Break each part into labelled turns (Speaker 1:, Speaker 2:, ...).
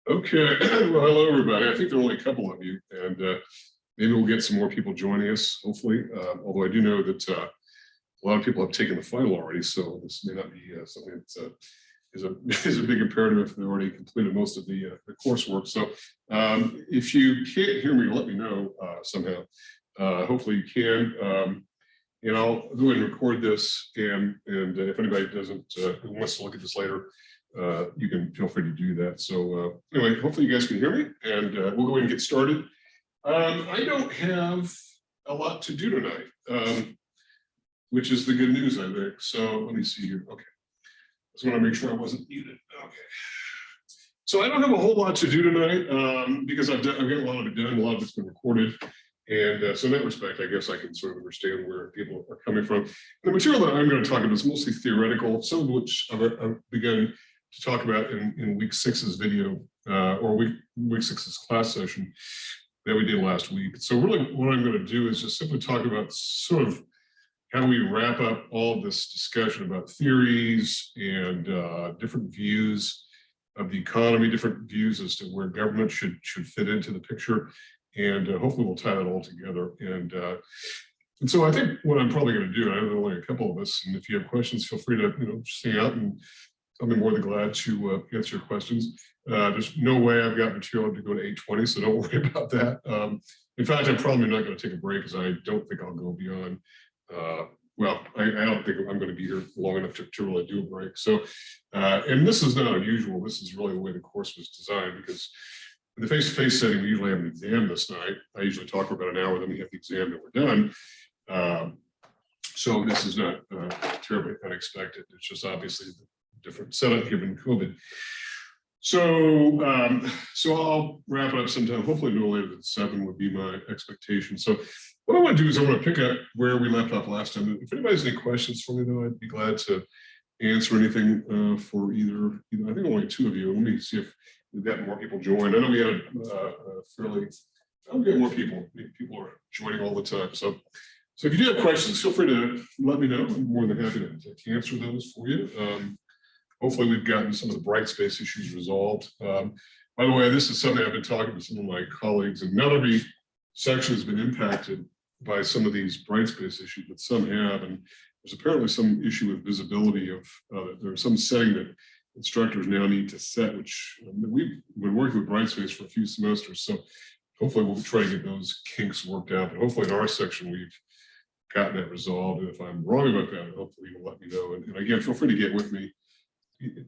Speaker 1: Okay, well, hello everybody. I think there are only a couple of you, and maybe we'll get some more people joining us, hopefully. Although I do know that a lot of people have taken the final already, so this may not be something that is a big imperative if they've already completed most of the coursework. So if you can't hear me, let me know somehow. Hopefully you can. And I'll go ahead and record this, and if anybody doesn't who wants to look at this later, you can feel free to do that. So anyway, hopefully you guys can hear me, and we'll go ahead and get started. I don't have a lot to do tonight, which is the good news, I think. So let me see here. Okay, just want to make sure I wasn't muted. Okay. So I don't have a whole lot to do tonight because I've got a lot of it done. A lot of it's been recorded. And so in that respect, I guess I can sort of understand where people are coming from. The material that I'm going to talk about is mostly theoretical, some of which I've begun to talk about in week 6's video or week 6's class session that we did last week. So really what I'm going to do is just simply talk about sort of how we wrap up all of this discussion about theories and different views of the economy, different views as to where government should fit into the picture. And hopefully we'll tie it all together. And so I think what I'm probably going to do, I know there are only a couple of us, and if you have questions, feel free to just hang out, and I'll be more than glad to answer your questions. There's no way I've got material to go to 8:20, so don't worry about that. In fact, I'm probably not going to take a break because I don't think I'll go beyond. Well, I don't think I'm going to be here long enough to really do a break. So, and this is not unusual. This is really the way the course was designed, because in the face-to-face setting, we usually have an exam this night. I usually talk for about an hour, then we have the exam and we're done. So this is not terribly unexpected. It's just obviously a different setup given COVID. So, so I'll wrap it up sometime, hopefully no later than 7 would be my expectation. So what I want to do is I want to pick up where we left off last time. If anybody has any questions for me, though, I'd be glad to answer anything for either, I think only 2 of you. Let me see if we've got more people joined. I know we had we got more people. People are joining all the time. So if you do have questions, feel free to let me know. I'm more than happy to answer those for you. Hopefully we've gotten some of the bright space issues resolved. By the way, this is something I've been talking to some of my colleagues, and not every section has been impacted by some of these bright space issues, but some have. And there's apparently some issue with visibility of there's some setting that instructors now need to set, which we've been working with Brightspace for a few semesters. So hopefully we'll try to get those kinks worked out. But hopefully in our section, we've gotten that resolved. And if I'm wrong about that, hopefully you'll let me know. And again, feel free to get with me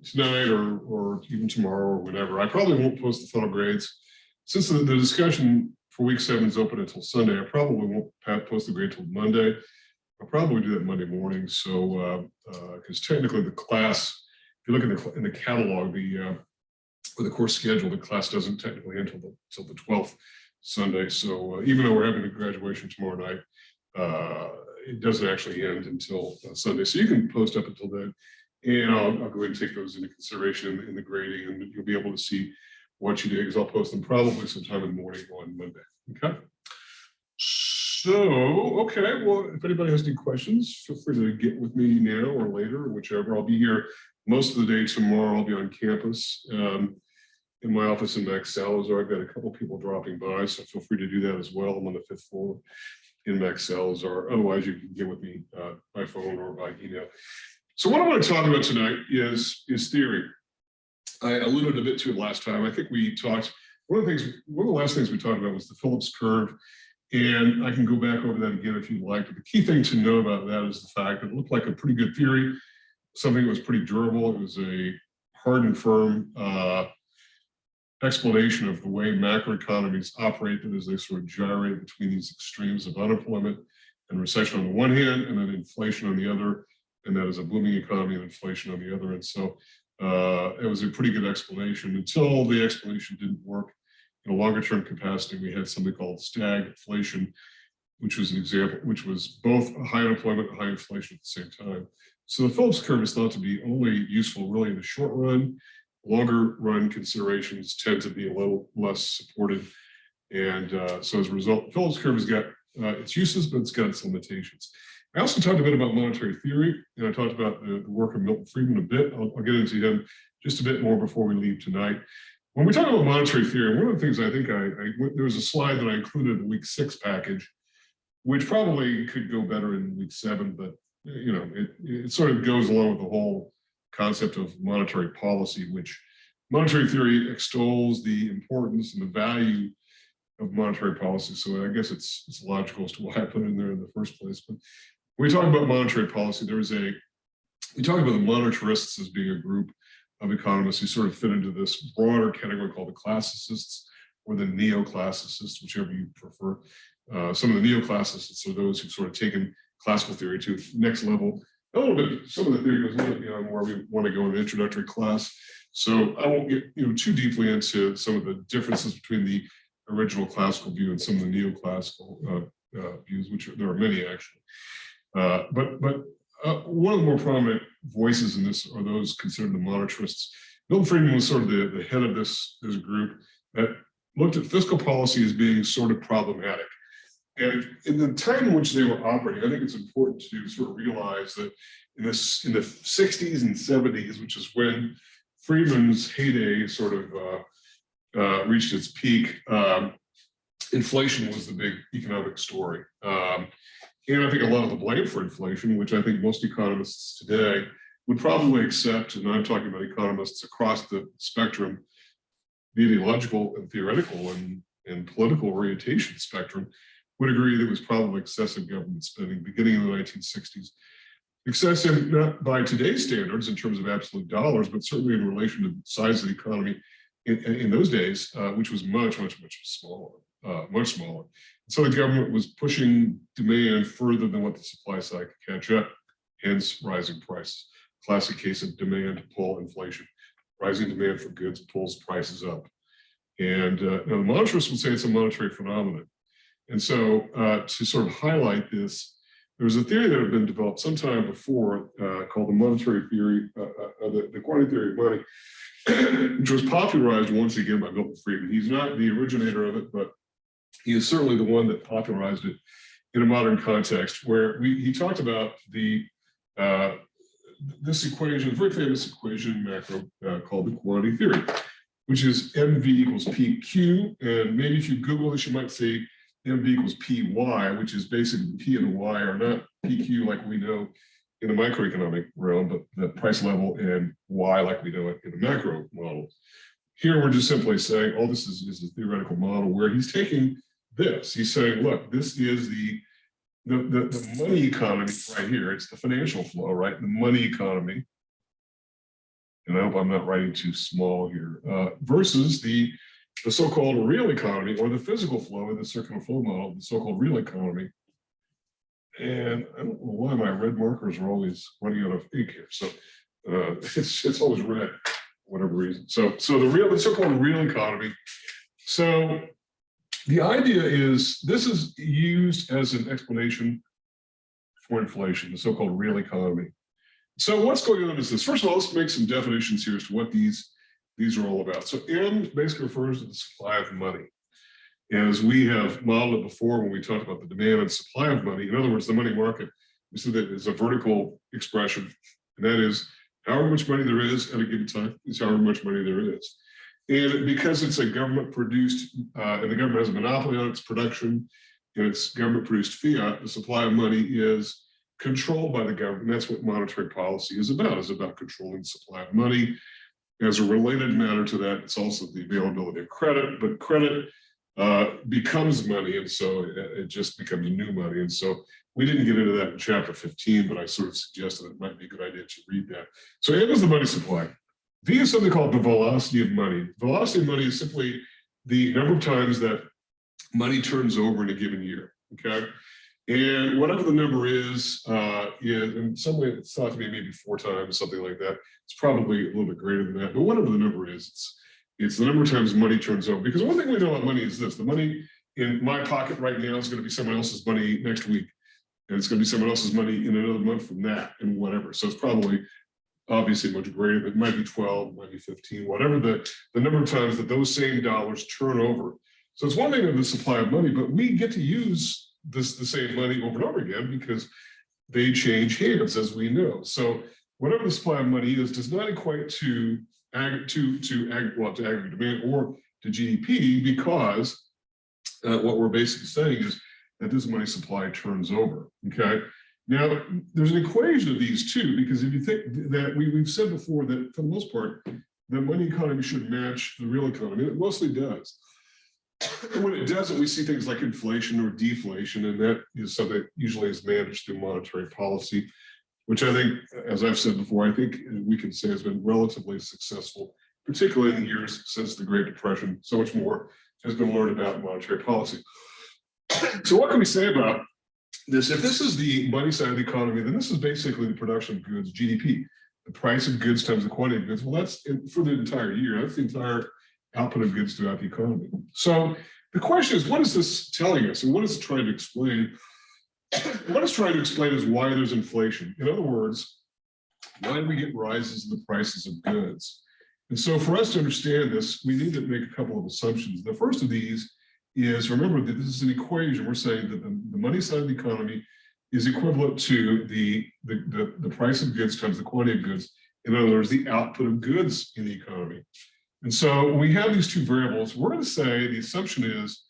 Speaker 1: tonight or even tomorrow or whenever. I probably won't post the final grades. Since the discussion for week 7 is open until Sunday, I probably won't post the grade till Monday. I'll probably do that Monday morning. So, because technically the class, if you look in the catalog, or the course schedule, the class doesn't technically end until the 12th Sunday. So even though we're having a graduation tomorrow night, it doesn't actually end until Sunday. So you can post up until then, and I'll go ahead and take those into consideration in the grading, and you'll be able to see what you did, because I'll post them probably sometime in the morning on Monday. Okay. So, okay, well, if anybody has any questions, feel free to get with me now or later, or whichever. I'll be here most of the day tomorrow. I'll be on campus in my office in Max Salazar. I've got a couple people dropping by, so feel free to do that as well. I'm on the 5th floor in Max Salazar. Otherwise, you can get with me by phone or by email. So what I want to talk about tonight is theory. I alluded a bit to it last time. I think we talked, one of the last things we talked about was the Phillips Curve. And I can go back over that again if you'd like. But the key thing to know about that is the fact that it looked like a pretty good theory, something that was pretty durable. It was a hard and firm explanation of the way macroeconomies operated as they sort of gyrate between these extremes of unemployment and recession on the one hand, and then inflation on the other. And that is a booming economy and inflation on the other. And so it was a pretty good explanation until the explanation didn't work. In a longer term capacity, we had something called stagflation, which was an example, which was both high unemployment and high inflation at the same time. So the Phillips curve is thought to be only useful really in the short run. Longer run considerations tend to be a little less supported. And so as a result, the Phillips curve has got its uses, but it's got its limitations. I also talked a bit about monetary theory, and I talked about the work of Milton Friedman a bit. I'll get into him just a bit more before we leave tonight. when we talk about monetary theory, one of the things I think there was a slide that I included in the week 6 package, which probably could go better in week 7, but you know, it sort of goes along with the whole concept of monetary policy, which monetary theory extols the importance and the value of monetary policy. So I guess it's logical as to why I put it in there in the first place. But when we talk about monetary policy, we talk about the monetarists as being a group of economists who sort of fit into this broader category called the classicists or the neoclassicists, whichever you prefer. Some of the neoclassicists are those who've sort of taken classical theory to the next level. A little bit, some of the theory goes a little bit beyond where we want to go in the introductory class. So I won't get too deeply into some of the differences between the original classical view and some of the neoclassical views, which there are many actually. But one of the more prominent voices in this are those considered the monetarists. Milton Friedman was sort of the head of this group that looked at fiscal policy as being sort of problematic. And in the time in which they were operating, I think it's important to sort of realize that in the 60s and 70s, which is when Friedman's heyday sort of reached its peak, inflation was the big economic story. And I think a lot of the blame for inflation, which I think most economists today would probably accept, and I'm talking about economists across the spectrum, the ideological and theoretical and political orientation spectrum, would agree that it was probably excessive government spending beginning in the 1960s. Excessive, not by today's standards in terms of absolute dollars, but certainly in relation to the size of the economy in those days, which was much smaller, much smaller. So the government was pushing demand further than what the supply side could catch up, hence rising prices. Classic case of demand pull inflation. Rising demand for goods pulls prices up. And now the monetarists would say it's a monetary phenomenon. And so to sort of highlight this, there was a theory that had been developed sometime before called the monetary theory, the quantity theory of money, which was popularized once again by Milton Friedman. He's not the originator of it, but he is certainly the one that popularized it in a modern context, where he talked about this equation, a very famous equation in macro called the quantity theory, which is MV equals PQ. And maybe if you Google this, you might see MV equals PY, which is basically P and Y are not PQ like we know in the macroeconomic realm, but the price level, and Y like we know it in the macro model. Here we're just simply saying, oh, this is a theoretical model where he's taking this. He's saying, look, this is the money economy right here. It's the financial flow, right? The money economy. And I hope I'm not writing too small here, versus the so-called real economy, or the physical flow in the circular flow model, the so-called real economy. And I don't know why my red markers are always running out of ink here. So it's always red, for whatever reason. So the so-called real economy. So the idea is this is used as an explanation for inflation, the so-called real economy. So what's going on is this. First of all, let's make some definitions here as to what these are all about. So M basically refers to the supply of money. As we have modeled it before when we talked about the demand and supply of money, in other words, the money market, we said that it's a vertical expression, and that is however much money there is at a given time is however much money there is. And because it's a government produced, and the government has a monopoly on its production, and it's government produced fiat, the supply of money is controlled by the government. And that's what monetary policy is about controlling the supply of money. As a related matter to that, it's also the availability of credit, but credit becomes money, and so it just becomes new money. And so we didn't get into that in chapter 15, but I sort of suggested it might be a good idea to read that. So M is the money supply. V is something called the velocity of money. Velocity of money is simply the number of times that money turns over in a given year, okay? And whatever the number is in some way it's thought to be maybe 4 times, something like that. It's probably a little bit greater than that, but whatever the number is, it's the number of times money turns over. Because one thing we know about money is this: the money in my pocket right now is going to be someone else's money next week, and it's going to be someone else's money in another month from that, and whatever. So it's probably obviously much greater. It might be 12, might be 15, whatever the number of times that those same dollars turn over. So it's one thing of the supply of money, but we get to use the same money over and over again because they change hands, as we know. So whatever the supply of money is does not equate to aggregate demand or to GDP, because what we're basically saying is that this money supply turns over. Okay. Now, there's an equation of these two, because if you think that we've said before that for the most part, the money economy should match the real economy. It mostly does. And when it doesn't, we see things like inflation or deflation, and that is something that usually is managed through monetary policy, which I think, as I've said before, I think we can say has been relatively successful, particularly in the years since the Great Depression. So much more has been learned about monetary policy. So what can we say about this? If this is the money side of the economy, then this is basically the production of goods, GDP, the price of goods times the quantity of goods. Well, that's for the entire year. That's the entire output of goods throughout the economy. So the question is, what is this telling us? And what is it trying to explain? What it's trying to explain is why there's inflation. In other words, why do we get rises in the prices of goods? And so for us to understand this, we need to make a couple of assumptions. The first of these is, remember that this is an equation. We're saying that the money side of the economy is equivalent to the price of goods times the quantity of goods. In other words, the output of goods in the economy. And so when we have these two variables, we're going to say the assumption is,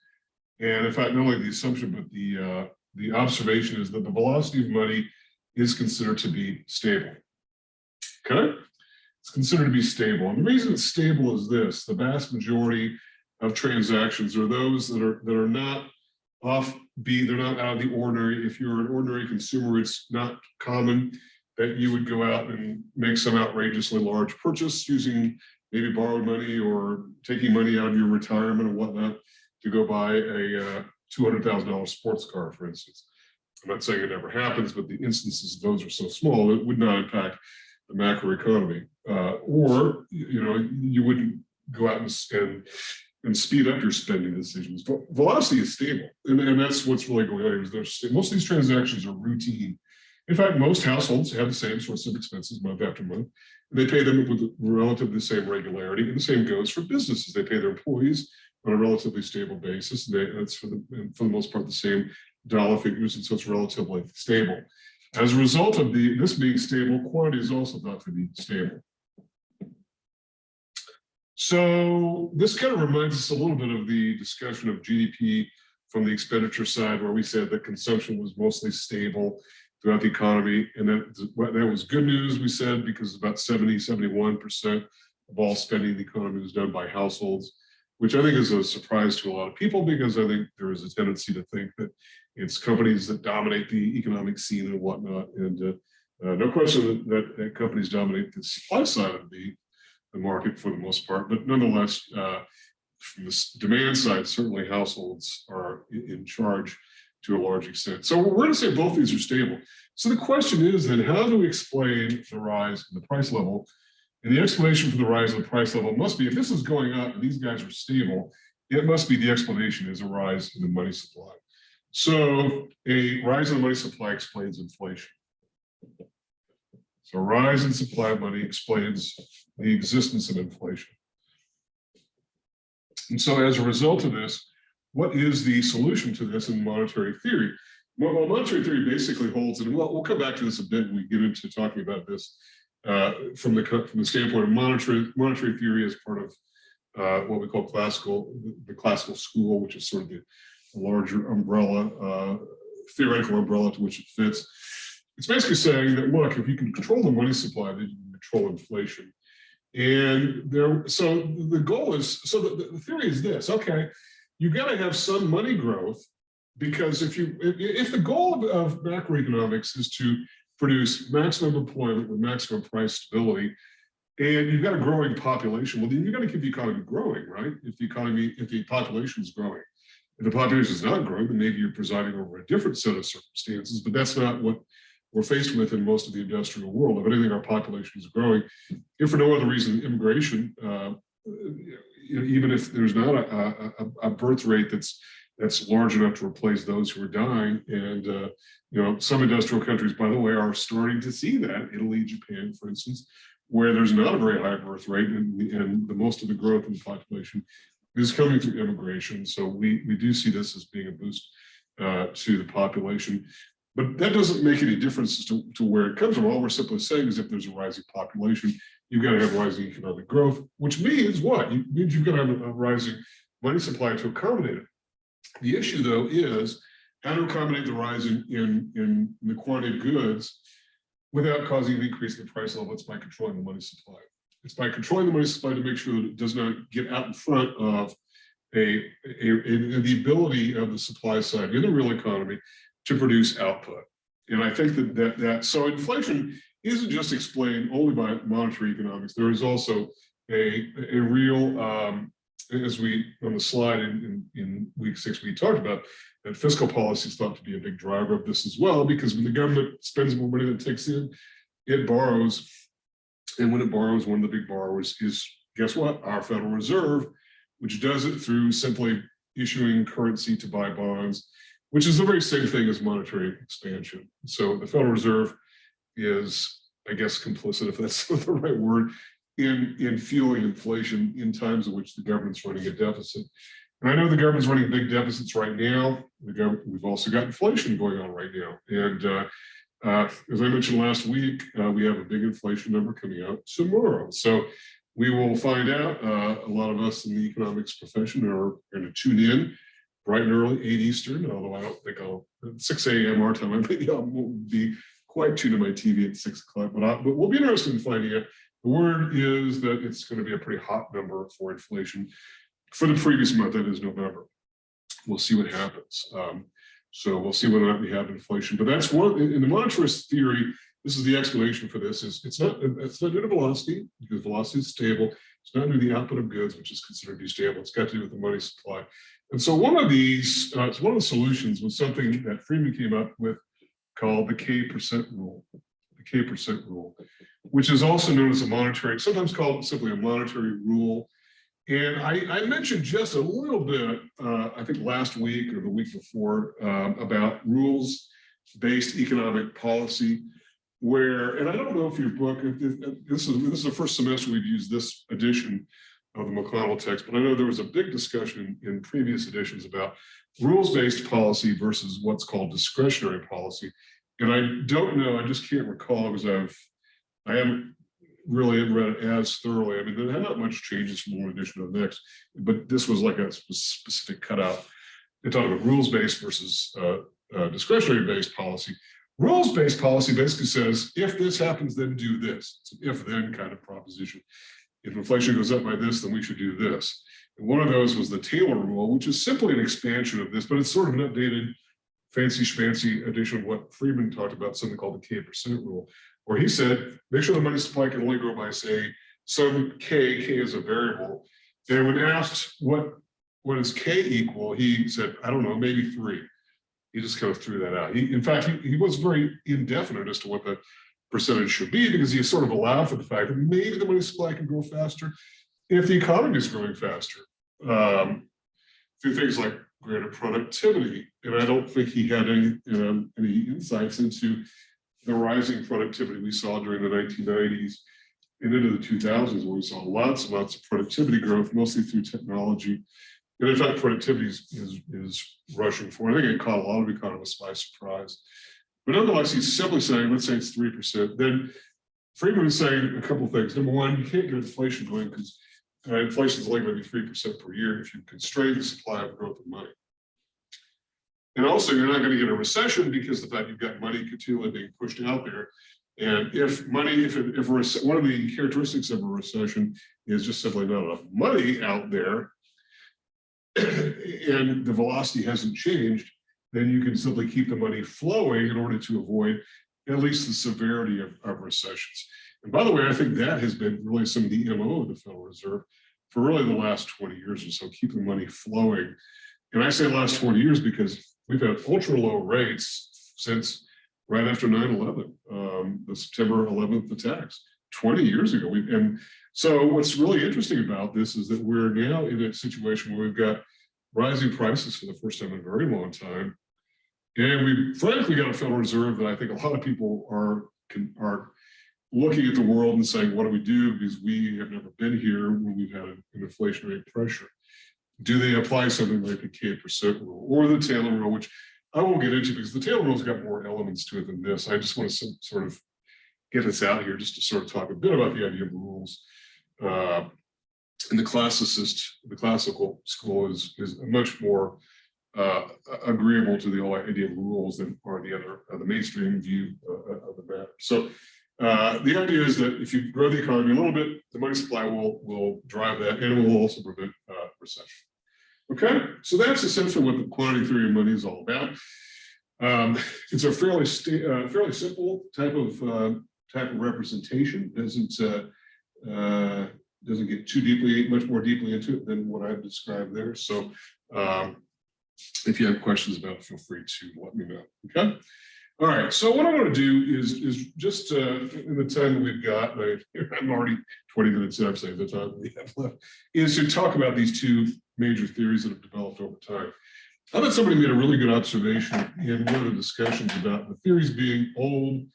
Speaker 1: and in fact, not only the assumption, but the observation is that the velocity of money is considered to be stable. Okay? It's considered to be stable. And the reason it's stable is this: the vast majority of transactions are those that are not offbeat, they're not out of the ordinary. If you're an ordinary consumer, it's not common that you would go out and make some outrageously large purchase using maybe borrowed money or taking money out of your retirement or whatnot to go buy a $200,000 sports car, for instance. I'm not saying it never happens, but the instances of those are so small, it would not impact the macroeconomy. Or, you wouldn't go out and speed up your spending decisions. But velocity is stable, and that's what's really going on here. Most of these transactions are routine. In fact, most households have the same sorts of expenses month after month. They pay them with relatively the same regularity, and the same goes for businesses. They pay their employees on a relatively stable basis. That's for the most part the same dollar figures, and so it's relatively stable. As a result of this being stable, quantity is also thought to be stable. So this kind of reminds us a little bit of the discussion of GDP from the expenditure side, where we said that consumption was mostly stable throughout the economy. And that was good news, we said, because about 71% of all spending in the economy was done by households, which I think is a surprise to a lot of people, because I think there is a tendency to think that it's companies that dominate the economic scene and whatnot. And no question that companies dominate the supply side of the market for the most part, but nonetheless, from the demand side, certainly households are in charge to a large extent. So we're going to say both these are stable. So the question is then, how do we explain the rise in the price level? And the explanation for the rise in the price level must be, if this is going up and these guys are stable, it must be the explanation is a rise in the money supply. So a rise in the money supply explains inflation. So a rise in supply of money explains the existence of inflation. And so as a result of this, what is the solution to this in monetary theory? Well, monetary theory basically holds, and we'll come back to this a bit when we get into talking about this from the standpoint of monetary theory as part of what we call the classical school, which is sort of the larger umbrella, theoretical umbrella to which it fits. It's basically saying that, look, if you can control the money supply, then you can control inflation. And so the goal is, so the theory is this: okay, you've got to have some money growth, because if the goal of macroeconomics is to produce maximum employment with maximum price stability, and you've got a growing population, well, then you've got to keep the economy growing, right? If the population is growing. If the population is not growing, then maybe you're presiding over a different set of circumstances, but that's not what we're faced with in most of the industrial world. If anything, our population is growing. If for no other reason, immigration, even if there's not a birth rate that's large enough to replace those who are dying, and some industrial countries, by the way, are starting to see that. Italy, Japan, for instance, where there's not a very high birth rate, and the most of the growth in the population is coming through immigration. So we do see this as being a boost to the population. But that doesn't make any difference as to where it comes from. All we're simply saying is if there's a rising population, you've got to have rising economic growth, which means what? It means you've got to have a rising money supply to accommodate it. The issue, though, is how to accommodate the rise in the quantity of goods without causing an increase in the price level. It's by controlling the money supply. It's by controlling the money supply to make sure that it does not get out in front of the ability of the supply side in the real economy to produce output. And I think that so inflation isn't just explained only by monetary economics. There is also a real, as we on the slide in week 6 we talked about, that fiscal policy is thought to be a big driver of this as well, because when the government spends more money than it takes in, it borrows. And when it borrows, one of the big borrowers is, guess what? Our Federal Reserve, which does it through simply issuing currency to buy bonds, which is the very same thing as monetary expansion. So the Federal Reserve is, I guess, complicit, if that's the right word, in fueling inflation in times in which the government's running a deficit. And I know the government's running big deficits right now. We've also got inflation going on right now. And as I mentioned last week, we have a big inflation number coming out tomorrow. So we will find out. A lot of us in the economics profession are going to tune in bright and early, 8 Eastern, although I don't think I'll, 6 a.m. our time, I won't be quite tuned to my TV at 6 o'clock, but we'll be interested in finding out. The word is that it's going to be a pretty hot number for inflation for the previous month, that is November. We'll see what happens. So we'll see whether or not we have inflation. But that's one in the monetarist theory. This is the explanation for this. It's not due to velocity, because velocity is stable. It's not due to the output of goods, which is considered to be stable. It's got to do with the money supply. And so one of these, it's one of the solutions was something that Friedman came up with called the K% rule. The K% rule, which is also known as a monetary, sometimes called simply a monetary rule. And I mentioned just a little bit, I think last week or the week before, about rules-based economic policy, where, and I don't know if your book, this is the first semester we've used this edition of the McConnell text, but I know there was a big discussion in previous editions about rules-based policy versus what's called discretionary policy. And I don't know, I just can't recall, because I haven't really read it as thoroughly. I mean, there not much changes from one edition to the next, but this was like a specific cutout. They talk about rules-based versus discretionary-based policy. Rules-based policy basically says, if this happens, then do this. It's an if-then kind of proposition. If inflation goes up by this, then we should do this. And one of those was the Taylor rule, which is simply an expansion of this, but it's sort of an updated, fancy schmancy edition of what Friedman talked about, something called the K% rule, where he said, make sure the money supply can only grow by, say, some K is a variable. And when asked what is K equal, he said, I don't know, maybe 3. He just kind of threw that out. In fact, he was very indefinite as to what the percentage should be, because he sort of allowed for the fact that maybe the money supply can grow faster if the economy is growing faster. Through things like greater productivity. And I don't think he had any insights into the rising productivity we saw during the 1990s and into the 2000s, where we saw lots and lots of productivity growth, mostly through technology. And in fact, productivity is rushing forward. I think it caught a lot of economists by surprise. But nonetheless, he's simply saying, let's say it's 3%. Then Friedman is saying a couple of things. Number one, you can't get inflation going because inflation is likely to be 3% per year if you constrain the supply of growth of money. And also, you're not going to get a recession because the fact you've got money continually being pushed out there. And if one of the characteristics of a recession is just simply not enough money out there, and the velocity hasn't changed, then you can simply keep the money flowing in order to avoid at least the severity of recessions. And by the way, I think that has been really some of the MO of the Federal Reserve for really the last 20 years or so, keeping money flowing. And I say last 20 years because we've had ultra low rates since right after 9/11, the September 11th attacks, 20 years ago. And so what's really interesting about this is that we're now in a situation where we've got rising prices for the first time in a very long time. And we've frankly got a Federal Reserve that I think a lot of people are looking at the world and saying, what do we do? Because we have never been here when we've had an inflationary pressure. Do they apply something like the K% rule or the Taylor rule, which I won't get into because the Taylor rule's got more elements to it than this. I just want to sort of get this out here just to sort of talk a bit about the idea of rules. And the classical school is much more agreeable to the whole idea of rules than are the mainstream view of the matter. So the idea is that if you grow the economy a little bit, the money supply will drive that, and it will also prevent recession. Okay, so that's essentially what the quantity theory of money is all about. It's a fairly simple type of representation. Doesn't get too much more deeply into it than what I've described there. So if you have questions about it, feel free to let me know. Okay. All right. So what I want to do is just in the time that we've got, I'm already 20 minutes in, I've saved the time we have left, is to talk about these two major theories that have developed over time. I thought somebody made a really good observation in one of the discussions about the theories being old,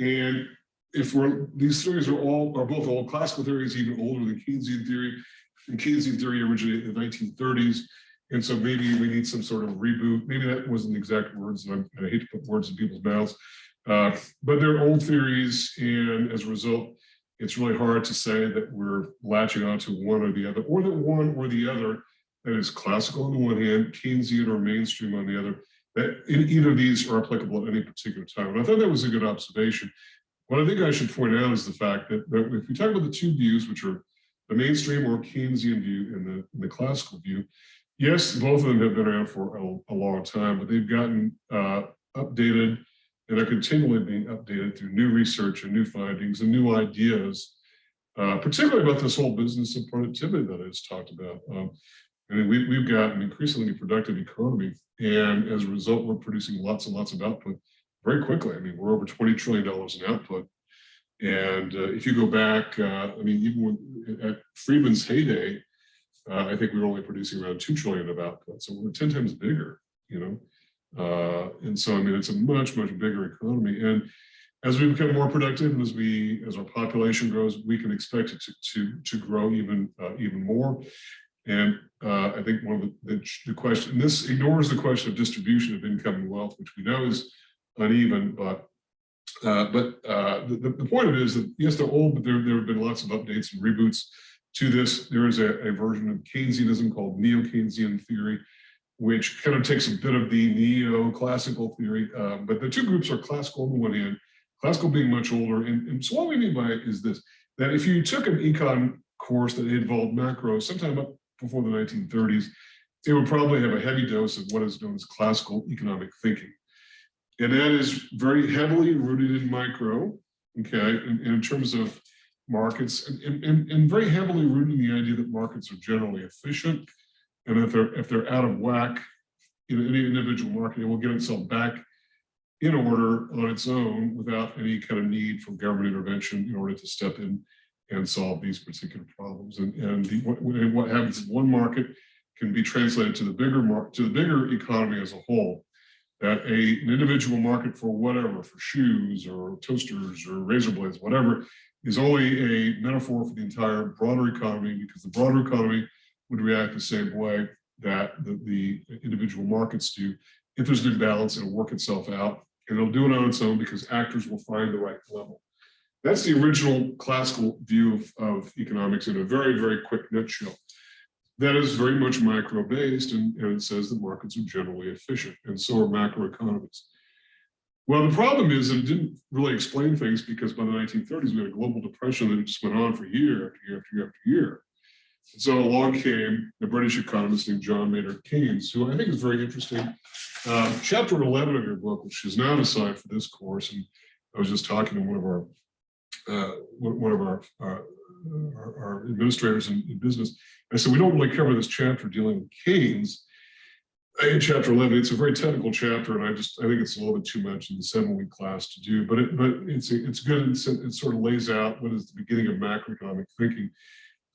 Speaker 1: and if these theories are both old, classical theory is even older than Keynesian theory, and Keynesian theory originated in the 1930s, and so maybe we need some sort of reboot. Maybe that wasn't the exact words, and I hate to put words in people's mouths, but they're old theories, and as a result, it's really hard to say that we're latching onto one or the other, or that one or the other that is classical on the one hand, Keynesian or mainstream on the other, that either of these are applicable at any particular time. And I thought that was a good observation. What I think I should point out is the fact that if we talk about the two views, which are the mainstream or Keynesian view and the classical view, yes, both of them have been around for a long time, but they've gotten updated, and are continually being updated through new research and new findings and new ideas, particularly about this whole business of productivity that is talked about. I mean, we've got an increasingly productive economy, and as a result, we're producing lots and lots of output very quickly. I mean, we're over $20 trillion in output. And if you go back, I mean, even at Friedman's heyday, I think we were only producing around 2 trillion of output. So we're 10 times bigger, you know. And so, I mean, it's a much, much bigger economy. And as we become more productive, and as our population grows, we can expect it to grow even more. And I think one of the question, and this ignores the question of distribution of income and wealth, which we know is uneven, but the point of it is that yes, they're old, but there have been lots of updates and reboots to this. There is a version of Keynesianism called neo-Keynesian theory, which kind of takes a bit of the neo-classical theory, but the two groups are classical on the one hand, classical being much older. And so what we mean by it is this, that if you took an econ course that involved macro sometime up before the 1930s, it would probably have a heavy dose of what is known as classical economic thinking. And that is very heavily rooted in micro, okay, in terms of markets, and very heavily rooted in the idea that markets are generally efficient, and if they're out of whack in any individual market, it will get itself back in order on its own without any kind of need for government intervention in order to step in and solve these particular problems. And what happens in one market can be translated to the bigger economy as a whole. That an individual market for whatever, for shoes or toasters or razor blades, whatever, is only a metaphor for the entire broader economy, because the broader economy would react the same way that the individual markets do. If there's good balance, it'll work itself out, and it'll do it on its own because actors will find the right level. That's the original classical view of economics in a very, very quick nutshell. That is very much micro-based, and it says that markets are generally efficient, and so are macroeconomists. Well, the problem is that it didn't really explain things, because by the 1930s, we had a global depression that just went on for year after year after year after year. And so along came a British economist named John Maynard Keynes, who I think is very interesting. Chapter 11 of your book, which is now assigned for this course, and I was just talking to one of our administrators in business. I said, we don't really cover this chapter dealing with Keynes in chapter 11. It's a very technical chapter, and I think it's a little bit too much in the 7-week class to do, but it's good. It sort of lays out what is the beginning of macroeconomic thinking.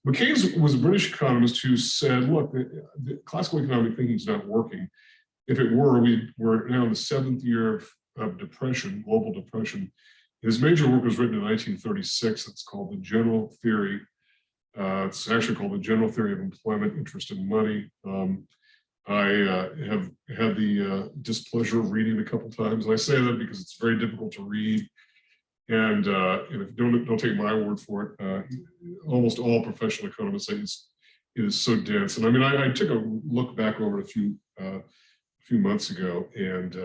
Speaker 1: But Keynes was a British economist who said, look, the classical economic thinking is not working. If it were, we're now in the 7th year of depression, global depression. His major work was written in 1936. It's called The General Theory. It's actually called The General Theory of Employment, Interest, and Money. I have had the displeasure of reading it a couple times. And I say that because it's very difficult to read. And if you don't take my word for it, almost all professional economists say it is so dense. And I mean, I took a look back over it a few months ago, and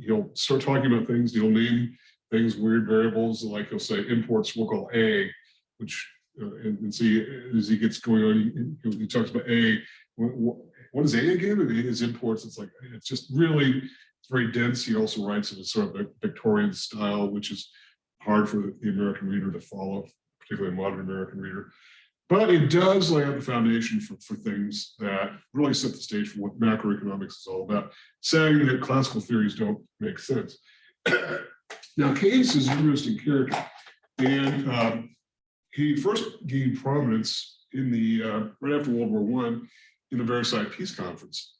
Speaker 1: he'll start talking about things. He'll name things, weird variables, like he'll say imports we'll call A, which and see as he gets going on, he talks about A. What is A again? And his imports, it's just really, it's very dense. He also writes in a sort of a Victorian style, which is hard for the American reader to follow, particularly a modern American reader. But it does lay out the foundation for things that really set the stage for what macroeconomics is all about, saying that classical theories don't make sense. Now, Keynes is an interesting character, and he first gained prominence in the right after World War I in the Versailles Peace Conference,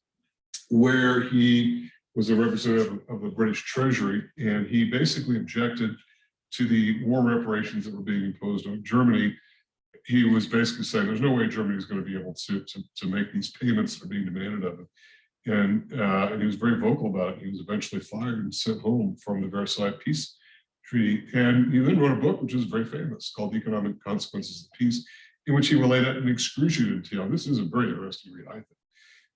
Speaker 1: where he was a representative of the British Treasury, and he basically objected to the war reparations that were being imposed on Germany. He was basically saying there's no way Germany is going to be able to make these payments that are being demanded of it. And he was very vocal about it. He was eventually fired and sent home from the Versailles Peace Treaty. And he then wrote a book, which is very famous, called The Economic Consequences of Peace, in which he related in excruciating detail. This is a very interesting read, I think,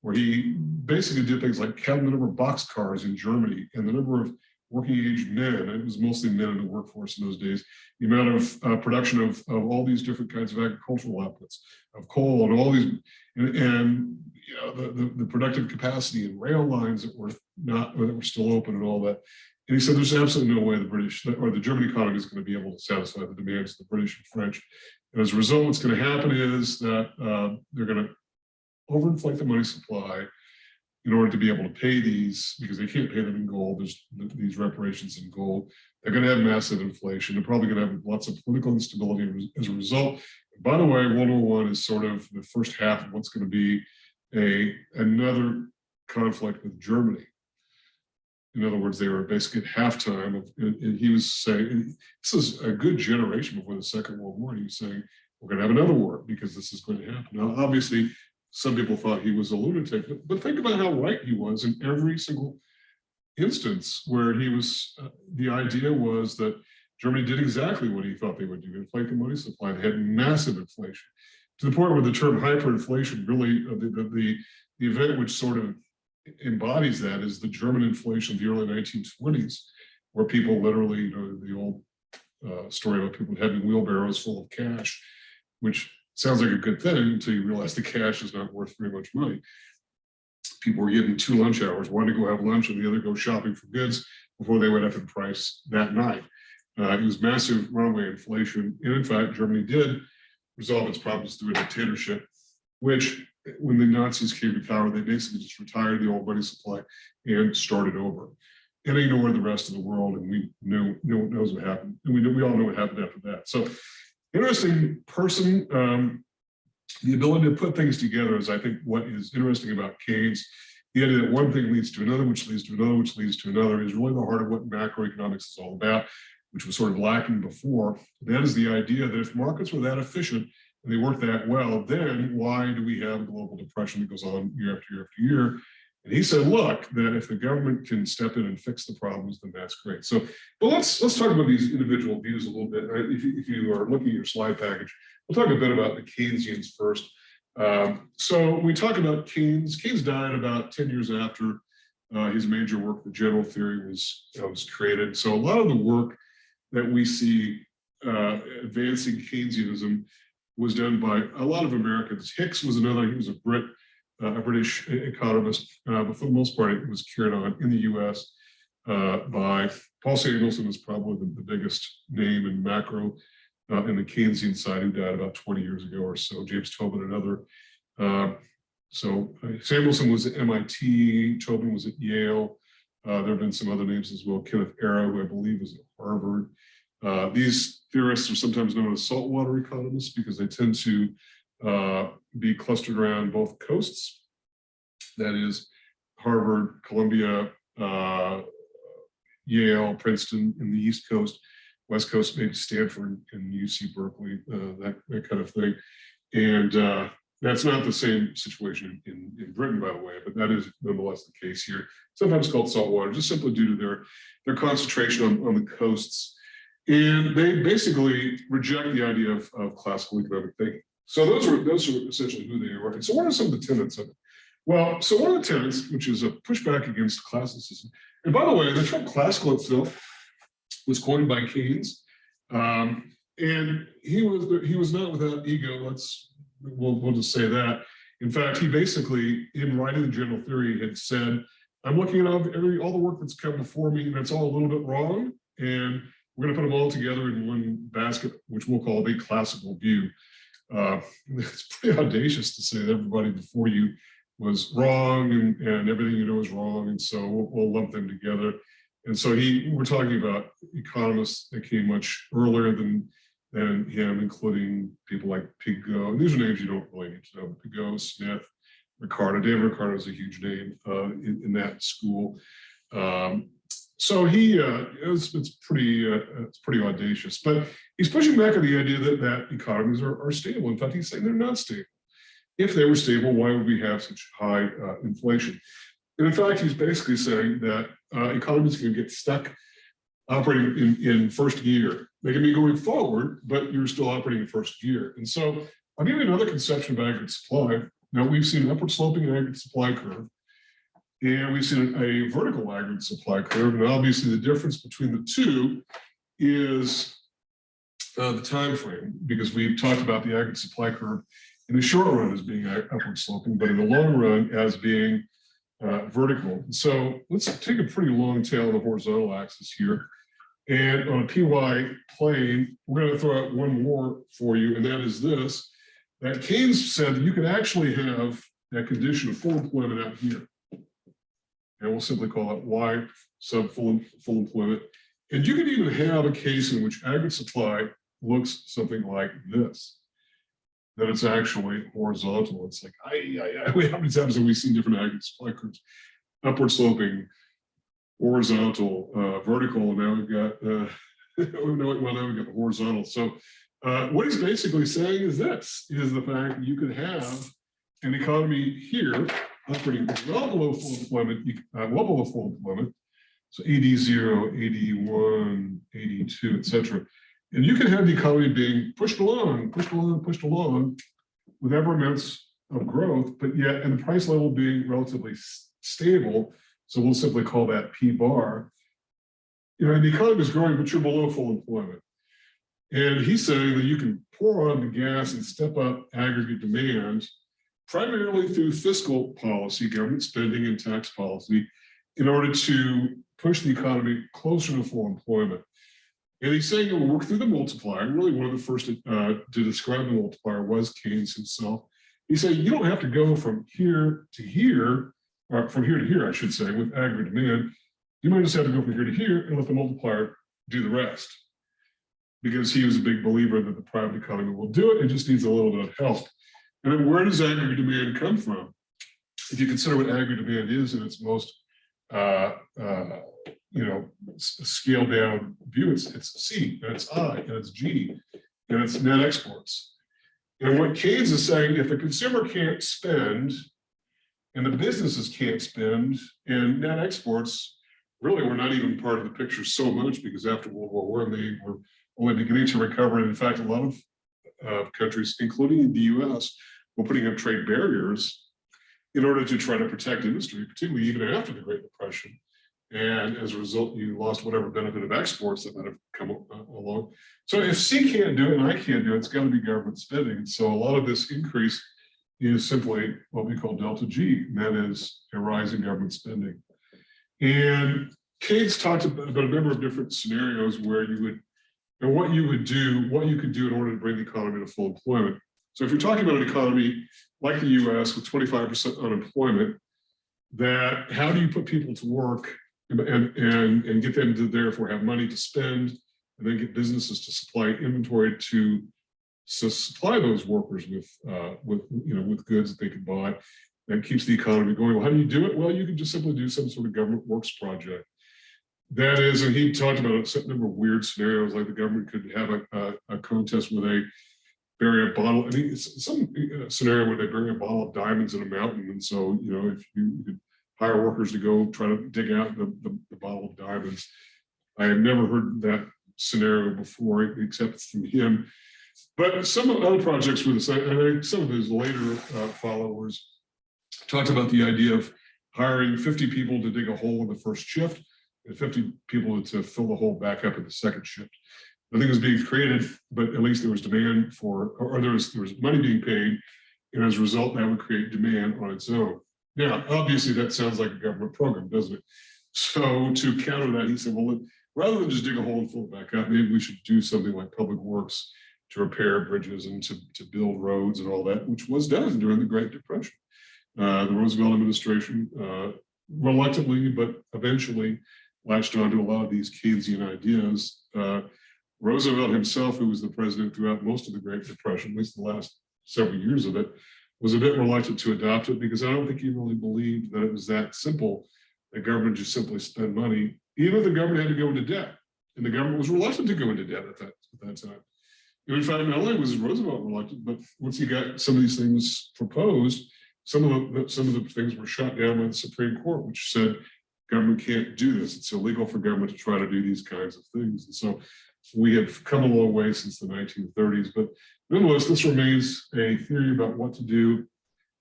Speaker 1: where he basically did things like count the number of boxcars in Germany and the number of working age men. It was mostly men in the workforce in those days. The amount of production of all these different kinds of agricultural outputs, of coal and all these, and you know, the productive capacity in rail lines that were still open and all that. And he said, there's absolutely no way the British or the German economy is going to be able to satisfy the demands of the British and French. And as a result, what's going to happen is that they're going to overinflate the money supply in order to be able to pay these, because they can't pay them in gold. There's these reparations in gold. They're going to have massive inflation. They're probably going to have lots of political instability as a result. By the way, World War I is sort of the first half of what's going to be another conflict with Germany. In other words, they were basically at halftime, and he was saying, this is a good generation before the Second World War. And he was saying, we're going to have another war because this is going to happen. Now, obviously, some people thought he was a lunatic, but think about how right he was in every single instance where he was, the idea was that Germany did exactly what he thought they would do, inflate the money supply. They had massive inflation, to the point where the term hyperinflation really, the event which sort of embodies that is the German inflation of the early 1920s, where people literally, you know, the old story about people having wheelbarrows full of cash, which sounds like a good thing until you realize the cash is not worth very much money. People were given 2 lunch hours, one to go have lunch and the other go shopping for goods before they went up in price that night. It was massive runaway inflation. And in fact, Germany did resolve its problems through a dictatorship, which when the Nazis came to power, they basically just retired the old money supply and started over and ignored the rest of the world. And we knows what happened. And we all know what happened after that. So interesting person. The ability to put things together is, I think, what is interesting about Keynes. The idea that one thing leads to another, which leads to another, which leads to another, is really the heart of what macroeconomics is all about, which was sort of lacking before. That is the idea that if markets were that efficient and they work that well, then why do we have a global depression that goes on year after year after year? And he said, look, that if the government can step in and fix the problems, then that's great. So, well, let's talk about these individual views a little bit. If you are looking at your slide package, we'll talk a bit about the Keynesians first. So we talk about Keynes. Keynes died about 10 years after his major work, The General Theory, was created. So a lot of the work that we see advancing Keynesianism was done by a lot of Americans. Hicks was another, he was a British economist, but for the most part, it was carried on in the US by Paul Samuelson, is probably the biggest name in macro in the Keynesian side, who died about 20 years ago or so. James Tobin, another. So Samuelson was at MIT, Tobin was at Yale. There have been some other names as well. Kenneth Arrow, who I believe is at Harvard. These theorists are sometimes known as saltwater economists because they tend to be clustered around both coasts. That is Harvard, Columbia, Yale, Princeton in the East Coast, West Coast, maybe Stanford and UC Berkeley, that kind of thing. And that's not the same situation in Britain, by the way, but that is nonetheless the case here. Sometimes called saltwater, just simply due to their concentration on the coasts. And they basically reject the idea of classical economic thinking. So those are essentially who they are. And so what are some of the tenets of it? Well, so one of the tenets, which is a pushback against classicism, and by the way, the term classical itself was coined by Keynes, and he was not without ego. We'll just say that. In fact, he basically, in writing the general theory, had said, "I'm looking at all the work that's come before me, and it's all a little bit wrong, and we're going to put them all together in one basket, which we'll call the classical view." It's pretty audacious to say that everybody before you was wrong and everything you know is wrong, and so we'll lump them together. And so we're talking about economists that came much earlier than him, including people like Pigot. And these are names you don't really need to know. Pigot, Smith, Ricardo. David Ricardo is a huge name in that school. So it's pretty audacious, but he's pushing back on the idea that economies are stable. In fact, he's saying they're not stable. If they were stable, why would we have such high inflation? And in fact, he's basically saying that economies can get stuck operating in first gear. They can be going forward, but you're still operating in first gear. And so I'll give you another conception of aggregate supply. Now, we've seen an upward sloping aggregate supply curve, and we've seen a vertical aggregate supply curve. And obviously, the difference between the two is the time frame, because we've talked about the aggregate supply curve in the short run as being upward sloping, but in the long run as being vertical. So let's take a pretty long tail on the horizontal axis here. And on a PY plane, we're going to throw out one more for you, and that is this, that Keynes said that you could actually have that condition of full employment out here. And we'll simply call it Y sub full employment. And you can even have a case in which aggregate supply looks something like this, that it's actually horizontal. It's like, how many times have we seen different aggregate supply curves? Upward sloping, horizontal, vertical, and now we've got, now we've got the horizontal. So what he's basically saying is this, is the fact that you could have an economy here operating well below full employment, well below full employment, so 80, 81, 82, et cetera. And you can have the economy being pushed along with ever amounts of growth, but yet, and the price level being relatively stable. So we'll simply call that P bar. And the economy is growing, but you're below full employment. And he's saying that you can pour on the gas and step up aggregate demand primarily through fiscal policy, government spending, and tax policy in order to push the economy closer to full employment. And he's saying it will work through the multiplier. Really, one of the first to describe the multiplier was Keynes himself. He said you don't have to go from here to here, or from here to here, I should say, with aggregate demand. You might just have to go from here to here and let the multiplier do the rest. Because he was a big believer that the private economy will do it. It just needs a little bit of help. And then where does aggregate demand come from? If you consider what aggregate demand is in its most scaled down view, it's C, and it's I, and it's G, and it's net exports. And what Keynes is saying, if the consumer can't spend, and the businesses can't spend, and net exports really were not even part of the picture so much, because after World War I, they were only beginning to recover. And in fact, a lot of countries, including the US, were putting up trade barriers in order to try to protect industry, particularly even after the Great Depression. And as a result, you lost whatever benefit of exports that might have come along. So if C can't do it and I can't do it, it's got to be government spending. And so a lot of this increase is simply what we call delta G, and that is a rise in government spending. And Keynes talked about a number of different scenarios where you would, and what you could do in order to bring the economy to full employment. So if you're talking about an economy like the US with 25% unemployment, that how do you put people to work and get them to therefore have money to spend, and then get businesses to supply inventory to supply those workers with goods that they can buy, that keeps the economy going. Well, how do you do it? Well, you can just simply do some sort of government works project. That is, and he talked about a number of weird scenarios, like the government could have a contest where they bury a bottle. I mean, it's some scenario where they bury a bottle of diamonds in a mountain, and so if you could hire workers to go try to dig out the bottle of diamonds. I have never heard that scenario before, except from him. But some of the other projects were the same. I think some of his later followers talked about the idea of hiring 50 people to dig a hole in the first shift and 50 people to fill the hole back up in the second shift. Nothing was being created, but at least there was demand for, or there was money being paid, and as a result, that would create demand on its own. Now, obviously, that sounds like a government program, doesn't it? So to counter that, he said, well, rather than just dig a hole and fill it back up, maybe we should do something like public works to repair bridges and to build roads and all that, which was done during the Great Depression. The Roosevelt administration, reluctantly, but eventually latched onto a lot of these Keynesian ideas. Roosevelt himself, who was the president throughout most of the Great Depression, at least the last several years of it, was a bit reluctant to adopt it because I don't think he really believed that it was that simple, that government just simply spend money, even if the government had to go into debt. And the government was reluctant to go into debt at that time. And in fact, not only was Roosevelt reluctant, but once he got some of these things proposed, some of the things were shot down by the Supreme Court, which said government can't do this. It's illegal for government to try to do these kinds of things. And so we have come a long way since the 1930s, but nonetheless, this remains a theory about what to do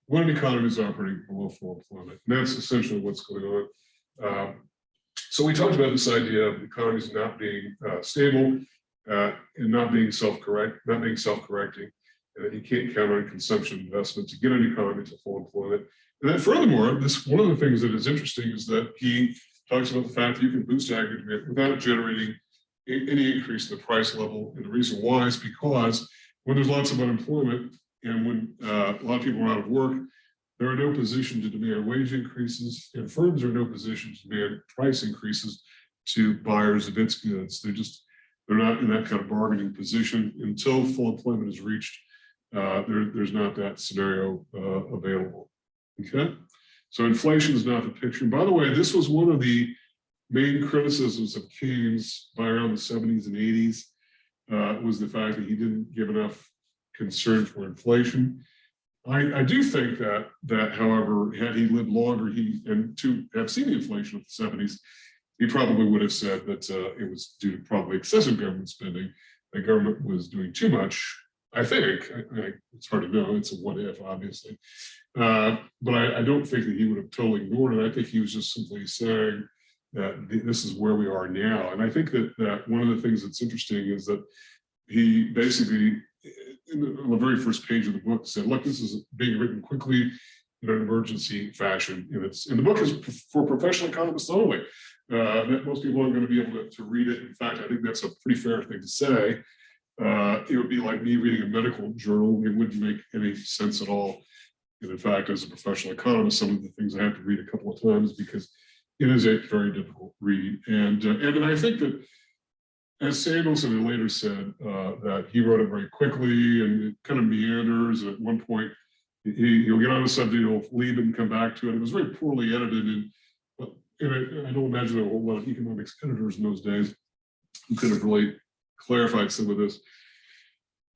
Speaker 1: when an economy is operating below full employment. And that's essentially what's going on. So we talked about this idea of economies not being stable and not being self-correcting, and that you can't count on consumption investment to get an economy to full employment. And then furthermore, one of the things that is interesting is that he talks about the fact that you can boost aggregate without generating any increase in the price level. And the reason why is because when there's lots of unemployment and when a lot of people are out of work, they're in no position to demand wage increases, and firms are in no position to demand price increases to buyers of its goods. They're not in that kind of bargaining position until full employment is reached. There's not that scenario available. Okay, so inflation is not the picture. And by the way, this was one of the main criticisms of Keynes by around the 70s and 80s, was the fact that he didn't give enough concern for inflation. I do think that, however, had he lived longer, and to have seen the inflation of the 70s, he probably would have said that it was due to probably excessive government spending. The government was doing too much. I think, it's hard to know, it's a what if, obviously. But I don't think that he would have totally ignored it. I think he was just simply saying that this is where we are now. And I think that one of the things that's interesting is that he basically, on the very first page of the book, said, look, this is being written quickly in an emergency fashion. And the book is for professional economists only. That most people aren't going to be able to read it. In fact, I think that's a pretty fair thing to say. It would be like me reading a medical journal. It wouldn't make any sense at all. And in fact, as a professional economist, some of the things I have to read a couple of times because it is a very difficult read. And I think that, as Samuelson later said, that he wrote it very quickly and it kind of meanders. At one point, he'll get on a subject, he'll leave it and come back to it. It was very poorly edited. And I don't imagine there were a whole lot of economics editors in those days who could have really clarified some of this.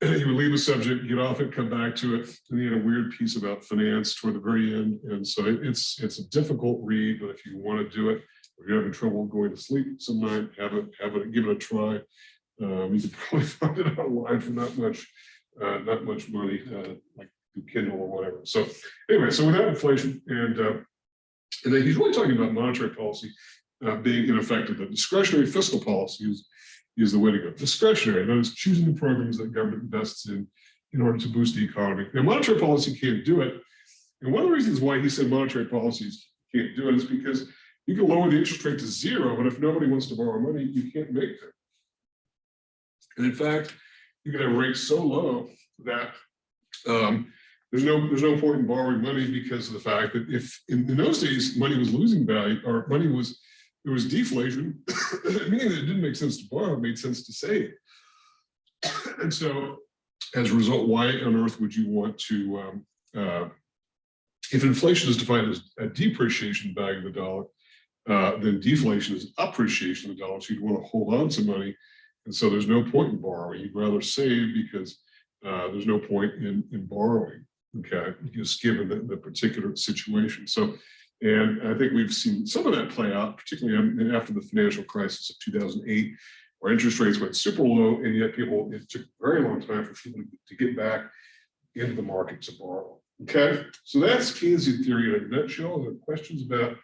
Speaker 1: And he would leave a subject, get off it, come back to it. And he had a weird piece about finance toward the very end. And so it's a difficult read, but if you want to do it, if you're having trouble going to sleep some night, give it a try. You can probably find it online for not much money, like through Kindle or whatever. So anyway, so without inflation, and then he's really talking about monetary policy being ineffective. That discretionary fiscal policy is the way to go. Discretionary, that is choosing the programs that government invests in order to boost the economy. Now, monetary policy can't do it. And one of the reasons why he said monetary policies can't do it is because you can lower the interest rate to zero, but if nobody wants to borrow money, you can't make them. And in fact, you can have rates so low that there's no point in borrowing money because of the fact that if in those days money was losing value, or there was deflation, meaning that it didn't make sense to borrow, it made sense to save. And so as a result, why on earth would you want to, if inflation is defined as a depreciation value of the dollar, then deflation is appreciation of the dollar. So you'd want to hold on to money. And so there's no point in borrowing. You'd rather save because there's no point in borrowing, okay, just given the particular situation. So, and I think we've seen some of that play out, particularly after the financial crisis of 2008, where interest rates went super low, and yet it took a very long time for people to get back into the market to borrow. Okay, so that's Keynesian theory in a nutshell. Are there questions about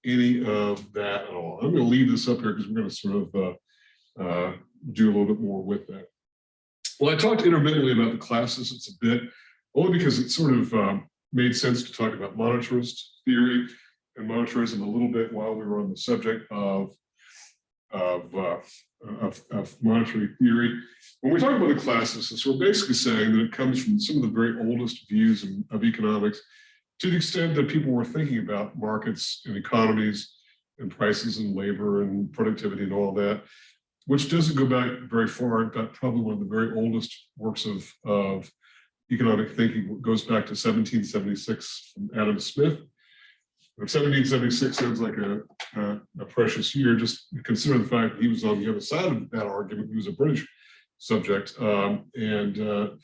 Speaker 1: any of that at all? I'm going to leave this up here because we're going to sort of do a little bit more with that. Well, I talked intermittently about the classicists a bit, only because it sort of made sense to talk about monetarist theory and monetarism a little bit while we were on the subject of monetary theory. When we talk about the classicists, we're basically saying that it comes from some of the very oldest views of economics, to the extent that people were thinking about markets and economies and prices and labor and productivity and all that, which doesn't go back very far. In fact, probably one of the very oldest works of economic thinking goes back to 1776 from Adam Smith. 1776 sounds like a precious year. Just consider the fact that he was on the other side of that argument. He was a British subject, and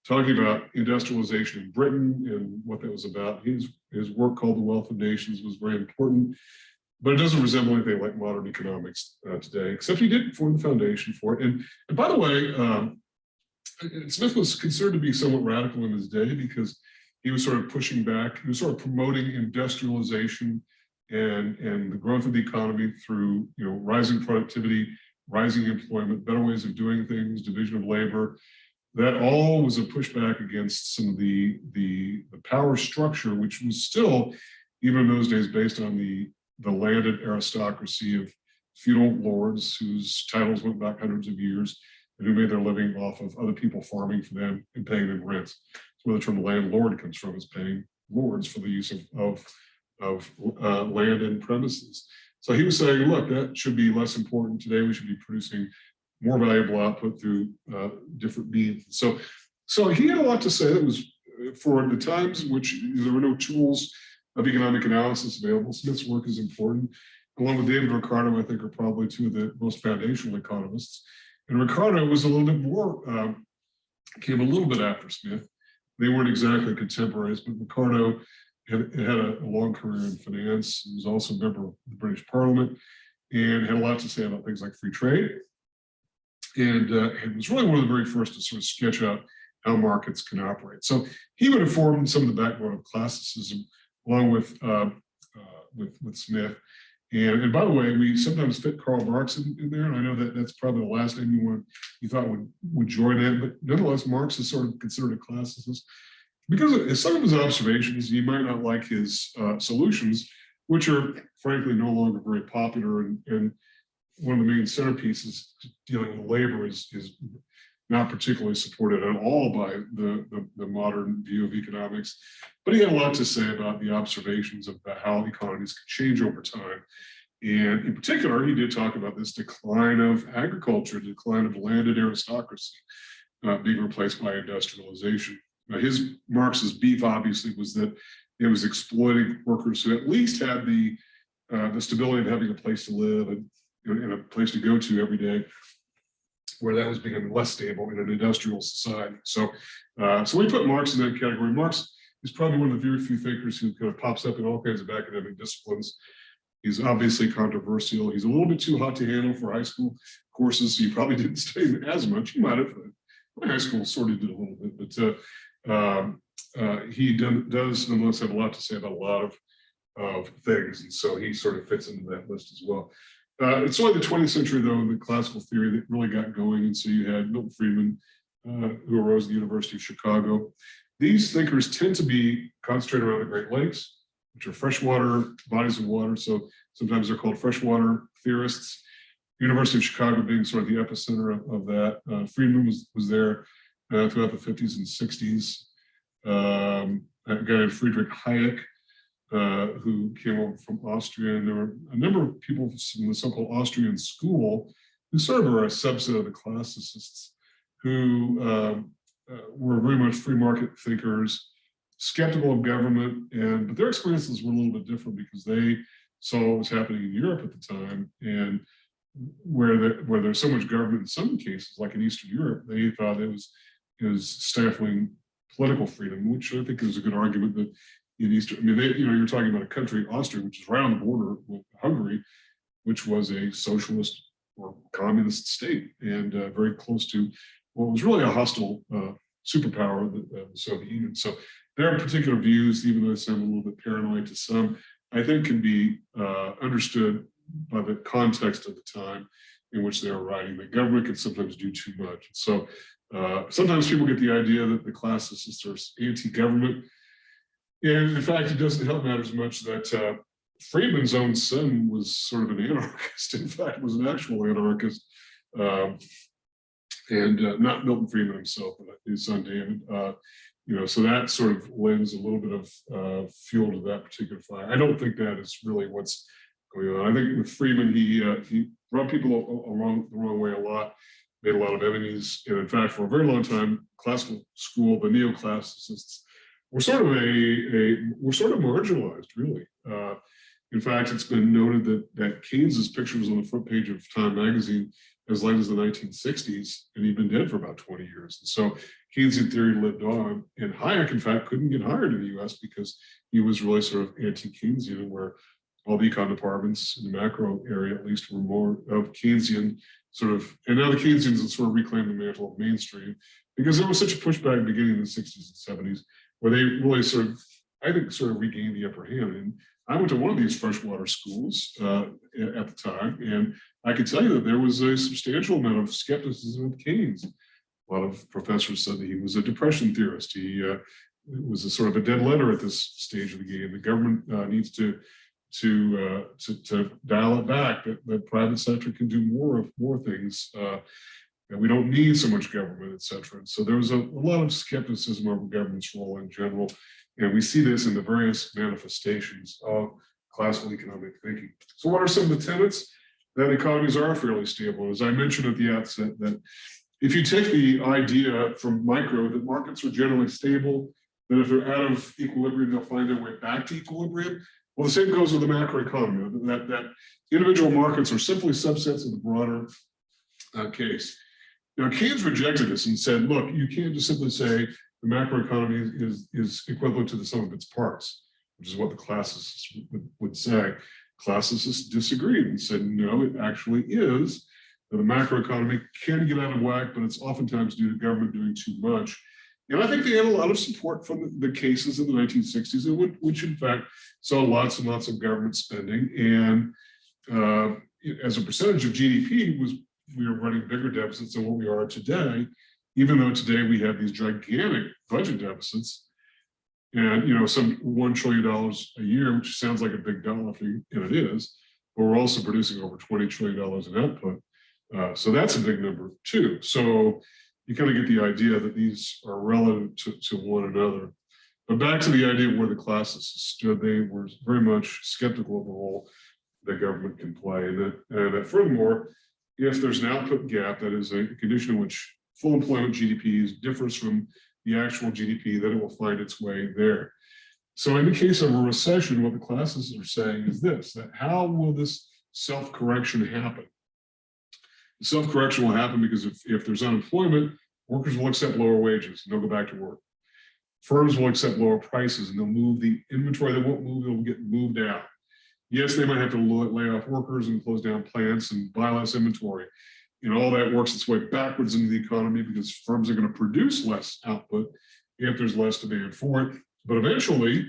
Speaker 1: talking about industrialization in Britain and what that was about. His work called The Wealth of Nations was very important, but it doesn't resemble anything like modern economics today, except he did form the foundation for it. And by the way, Smith was considered to be somewhat radical in his day because he was sort of pushing back, he was sort of promoting industrialization and the growth of the economy through, rising productivity, rising employment, better ways of doing things, division of labor. That all was a pushback against some of the power structure, which was still, even in those days, based on the landed aristocracy of feudal lords whose titles went back hundreds of years and who made their living off of other people farming for them and paying them rents. That's where the term landlord comes from, is paying lords for the use of land and premises. So he was saying, look, that should be less important today. We should be producing more valuable output through different means. So he had a lot to say. That was for the times in which there were no tools of economic analysis available. Smith's work is important. Along with David Ricardo, I think, are probably two of the most foundational economists. And Ricardo was a little bit more, came a little bit after Smith. They weren't exactly contemporaries, but Ricardo had a long career in finance. He was also a member of the British Parliament and had a lot to say about things like free trade. And was really one of the very first to sort of sketch out how markets can operate. So he would have formed some of the backbone of classicism, along with Smith. And by the way, we sometimes fit Karl Marx in there, and I know that that's probably the last name you thought would join in, but nonetheless, Marx is sort of considered a classicist because of some of his observations. You might not like his solutions, which are frankly no longer very popular, and one of the main centerpieces dealing with labor is not particularly supported at all by the modern view of economics. But he had a lot to say about the observations about how economies can change over time. And in particular, he did talk about this decline of agriculture, decline of landed aristocracy being replaced by industrialization. Now, Marx's beef obviously was that it was exploiting workers who at least had the stability of having a place to live and a place to go to every day, where that was becoming less stable in an industrial society. So we put Marx in that category. Marx is probably one of the very few thinkers who kind of pops up in all kinds of academic disciplines. He's obviously controversial. He's a little bit too hot to handle for high school courses, so he probably didn't study as much. He might have. My high school sort of did a little bit, but he does nonetheless have a lot to say about a lot of things, and so he sort of fits into that list as well. It's only the 20th century, though, in the classical theory that really got going. And so you had Milton Friedman, who arose at the University of Chicago. These thinkers tend to be concentrated around the Great Lakes, which are freshwater bodies of water. So sometimes they're called freshwater theorists. University of Chicago being sort of the epicenter of that. Friedman was there throughout the 50s and 60s. A guy named Friedrich Hayek, who came over from Austria, and there were a number of people from the so-called Austrian school who sort of are a subset of the classicists, who were very much free market thinkers, skeptical of government, but their experiences were a little bit different because they saw what was happening in Europe at the time, and where there's so much government in some cases, like in Eastern Europe, they thought it was stifling political freedom, which I think is a good argument that in Eastern, I mean, you're talking about a country, Austria, which is right on the border with Hungary, which was a socialist or communist state, and very close to what was really a hostile superpower, the Soviet Union. So their particular views, even though they sound a little bit paranoid to some, I think can be understood by the context of the time in which they are writing. The government can sometimes do too much. So sometimes people get the idea that the classicists are anti-government. And in fact, it doesn't help matters much that Friedman's own son was sort of an anarchist. In fact, was an actual anarchist. And not Milton Friedman himself, but his son David. So that sort of lends a little bit of fuel to that particular fire. I don't think that is really what's going on. I think with Friedman, he brought people along the wrong way a lot, made a lot of enemies, and in fact, for a very long time, classical school, the neoclassicists, were sort of marginalized, really. In fact, it's been noted that Keynes's picture was on the front page of Time magazine as late as the 1960s, and he'd been dead for about 20 years. And so Keynesian theory lived on, and Hayek, in fact, couldn't get hired in the US because he was really sort of anti-Keynesian, where all the econ departments in the macro area, at least, were more of Keynesian sort of, and now the Keynesians have sort of reclaimed the mantle of mainstream, because there was such a pushback beginning in the 60s and 70s, where they really sort of, I think, sort of regained the upper hand. And I went to one of these freshwater schools at the time, and I can tell you that there was a substantial amount of skepticism of Keynes. A lot of professors said that he was a depression theorist. He was a sort of a dead letter at this stage of the game. The government needs to dial it back. That private sector can do more things. And we don't need so much government, et cetera. And so there was a lot of skepticism over government's role in general. And we see this in the various manifestations of classical economic thinking. So what are some of the tenets? That economies are fairly stable. As I mentioned at the outset, that if you take the idea from micro that markets are generally stable, that if they're out of equilibrium, they'll find their way back to equilibrium. Well, the same goes with the macroeconomy, that individual markets are simply subsets of the broader case. Now, Keynes rejected this and said, look, you can't just simply say the macroeconomy is equivalent to the sum of its parts, which is what the classicists would say. Classicists disagreed and said, no, it actually is. The macroeconomy can get out of whack, but it's oftentimes due to government doing too much. And I think they had a lot of support from the cases in the 1960s, which in fact saw lots and lots of government spending. And as a percentage of GDP, we were running bigger deficits than what we are today, even though today we have these gigantic budget deficits. And some $1 trillion a year, which sounds like a big dollar figure, and it is, but we're also producing over $20 trillion in output. So that's a big number too. So you kind of get the idea that these are relative to one another. But back to the idea of where the classicists stood, they were very much skeptical of the role that government can play. And that furthermore, if there's an output gap, that is a condition in which full employment GDP differs from the actual GDP, that it will find its way there. So in the case of a recession, what the classicists are saying is this, that how will this self-correction happen? The self-correction will happen because if there's unemployment, workers will accept lower wages and they'll go back to work. Firms will accept lower prices and they'll move the inventory that won't move, it'll get moved out. Yes, they might have to lay off workers and close down plants and buy less inventory. And all that works its way backwards into the economy because firms are going to produce less output if there's less demand for it. But eventually,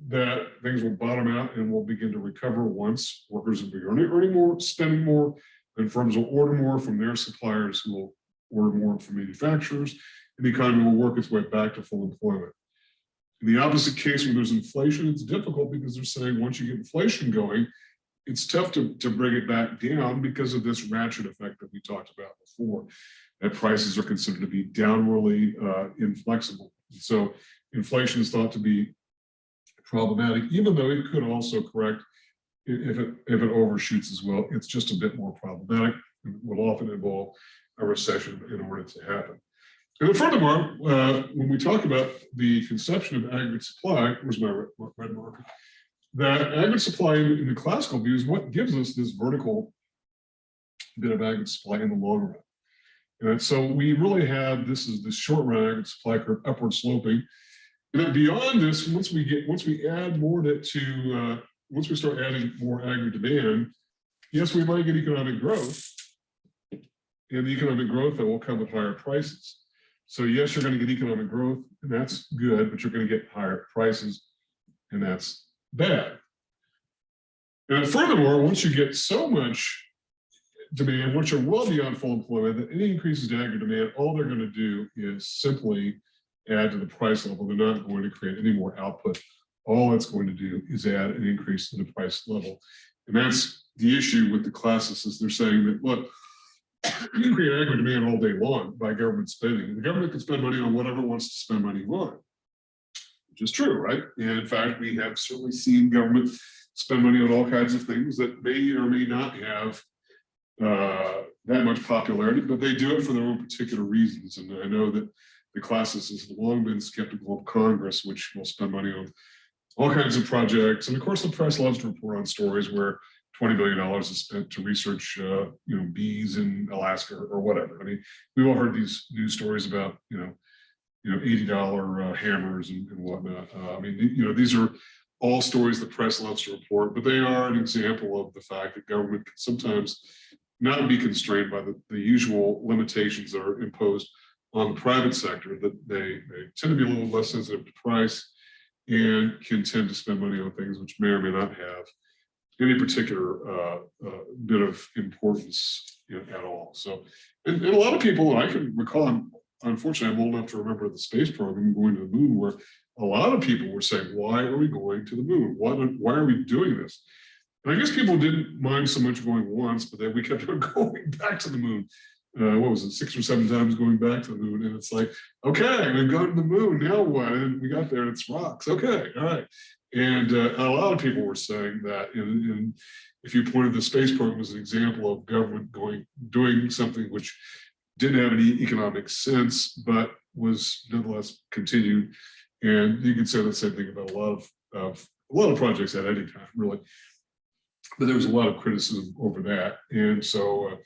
Speaker 1: that things will bottom out and will begin to recover once workers will be earning more, spending more, and firms will order more from their suppliers who will order more from manufacturers, and the economy will work its way back to full employment. In the opposite case, when there's inflation, it's difficult because they're saying once you get inflation going, it's tough to bring it back down because of this ratchet effect that we talked about before, that prices are considered to be downwardly inflexible. So inflation is thought to be problematic, even though it could also correct if it overshoots as well. It's just a bit more problematic and will often involve a recession in order to happen. And then furthermore, when we talk about the conception of aggregate supply, where's my red marker? That aggregate supply in the classical view is what gives us this vertical bit of aggregate supply in the long run. And so we really have, this is the short run aggregate supply curve upward sloping. And then beyond this, once we add more once we start adding more aggregate demand, yes, we might get economic growth, and the economic growth that will come with higher prices. So yes, you're going to get economic growth, and that's good, but you're going to get higher prices, and that's bad. And furthermore, once you get so much demand, once you're well beyond full employment, that any increases in aggregate demand, all they're going to do is simply add to the price level. They're not going to create any more output. All it's going to do is add an increase in the price level. And that's the issue with the classicists. They're saying that, look, you can create aggregate demand all day long by government spending. The government can spend money on whatever it wants to spend money on, which is true, right? And in fact, we have certainly seen government spend money on all kinds of things that may or may not have that much popularity, but they do it for their own particular reasons. And I know that the classicists have long been skeptical of Congress, which will spend money on all kinds of projects. And of course, the press loves to report on stories where $20 billion is spent to research, bees in Alaska or whatever. I mean, we've all heard these news stories about, $80 hammers and whatnot. These are all stories the press loves to report, but they are an example of the fact that government can sometimes not be constrained by the usual limitations that are imposed on the private sector, that they tend to be a little less sensitive to price and can tend to spend money on things which may or may not have any particular bit of importance at all. So, and a lot of people, I can recall, unfortunately, I'm old enough to remember the space program going to the moon, where a lot of people were saying, why are we going to the moon? Why are we doing this? And I guess people didn't mind so much going once, but then we kept on going back to the moon. What was it, 6 or 7 times going back to the moon? And it's like, okay, we've gone to the moon, now what? And we got there and it's rocks. Okay, all right. And a lot of people were saying that, and if you pointed the space program as an example of government doing something which didn't have any economic sense, but was nonetheless continued. And you could say the same thing about a lot of projects at any time, really. But there was a lot of criticism over that. And so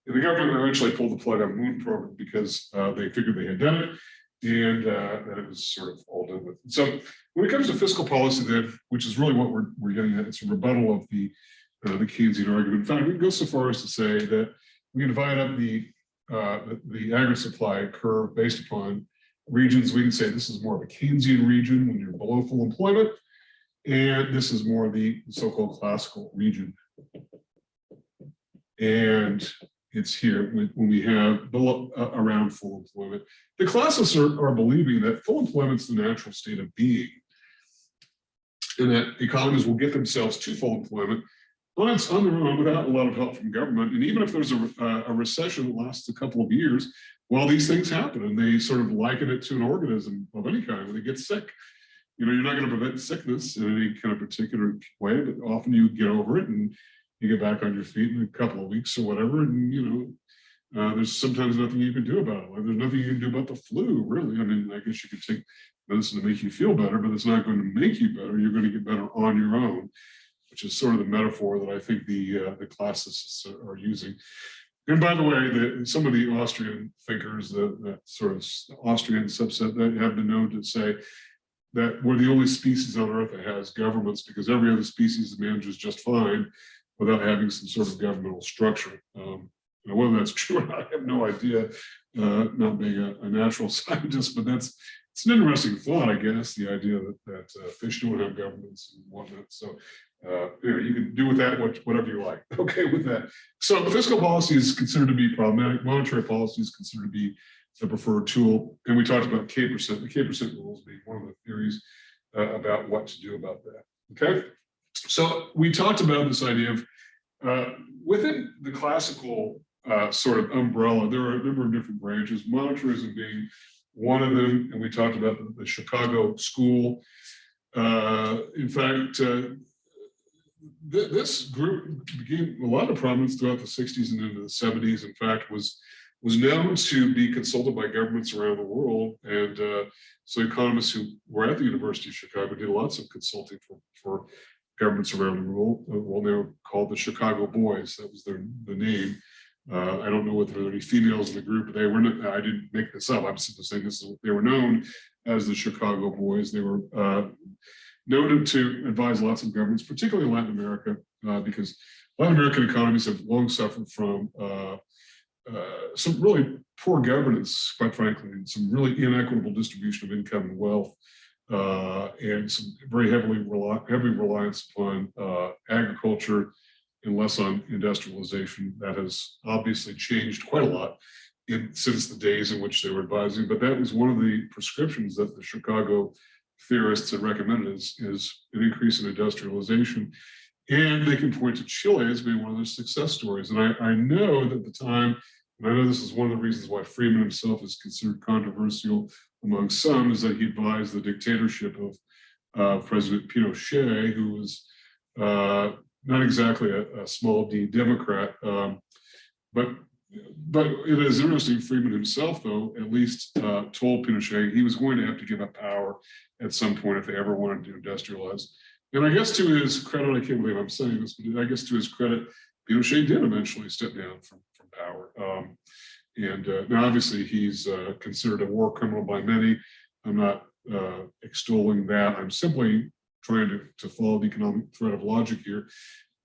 Speaker 1: the government eventually pulled the plug on the moon program because they figured they had done it, and that it was sort of all done with. So when it comes to fiscal policy, then, which is really what we're getting at, it's a rebuttal of the Keynesian argument. In fact, we can go so far as to say that we can divide up the aggregate supply curve based upon regions. We can say this is more of a Keynesian region when you're below full employment, and this is more the so-called classical region. And it's here when we have below, around full employment. The classists are believing that full employment is the natural state of being, and that economies will get themselves to full employment on their own without a lot of help from government. And even if there's a recession that lasts a couple of years, well, these things happen, and they sort of liken it to an organism of any kind when it gets sick. You're not going to prevent sickness in any kind of particular way, but often you get over it and you get back on your feet in a couple of weeks or whatever. And, there's sometimes nothing you can do about it. Like, there's nothing you can do about the flu, really. I mean, I guess you could take medicine to make you feel better, but it's not going to make you better. You're going to get better on your own, which is sort of the metaphor that I think the classicists are using. And by the way, some of the Austrian thinkers, that sort of Austrian subset, that have been known to say that we're the only species on Earth that has governments, because every other species manages just fine without having some sort of governmental structure. Whether that's true or not, I have no idea, not being a natural scientist, but it's an interesting thought, I guess, the idea that fish don't have governments and whatnot. So you can do with that whatever you like. Okay, with that. So fiscal policy is considered to be problematic. Monetary policy is considered to be the preferred tool. And we talked about K%, the K% rules being one of the theories about what to do about that. Okay, so we talked about this idea of within the classical sort of umbrella, there are different branches, monetarism being one of them, and we talked about the Chicago school. In fact, this group became a lot of prominence throughout the 60s and into the 70s. In fact, was known to be consulted by governments around the world. And so economists who were at the University of Chicago did lots of consulting for governments around the world. Well, they were called the Chicago Boys. That was the name. I don't know whether there were any females in the group, but they were. I didn't make this up. I'm simply saying this is what they were known as, the Chicago Boys. They were noted to advise lots of governments, particularly in Latin America, because Latin American economies have long suffered from some really poor governance, quite frankly, and some really inequitable distribution of income and wealth, and some very heavy reliance upon agriculture and less on industrialization. That has obviously changed quite a lot since the days in which they were advising, but that was one of the prescriptions that the Chicago theorists had recommended is an increase in industrialization. And they can point to Chile as being one of their success stories. And I know that at the time, and I know this is one of the reasons why Freeman himself is considered controversial among some, is that he advised the dictatorship of President Pinochet, who was not exactly a small d Democrat, but it is interesting. Freeman himself, though, at least told Pinochet he was going to have to give up power at some point if they ever wanted to industrialize. And I guess to his credit, I can't believe I'm saying this, but I guess to his credit, Pinochet did eventually step down from power. Now, obviously, he's considered a war criminal by many. I'm not extolling that. I'm simply trying to follow the economic thread of logic here.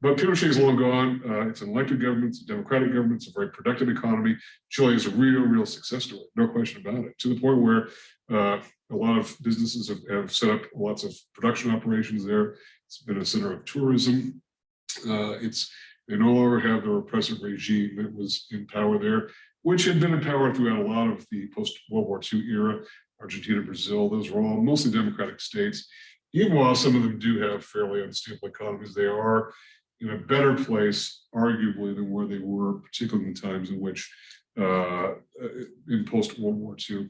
Speaker 1: But Pinochet is long gone. It's an elected government, it's a democratic government, it's a very productive economy. Chile is a real success story, no question about it, to the point where a lot of businesses have set up lots of production operations there. It's been a center of tourism. They no longer have the repressive regime that was in power there, which had been in power throughout a lot of the post-World War II era. Argentina, Brazil, those were all mostly democratic states. Even while some of them do have fairly unstable economies, they are in a better place, arguably, than where they were, particularly in the times in which, in post-World War II,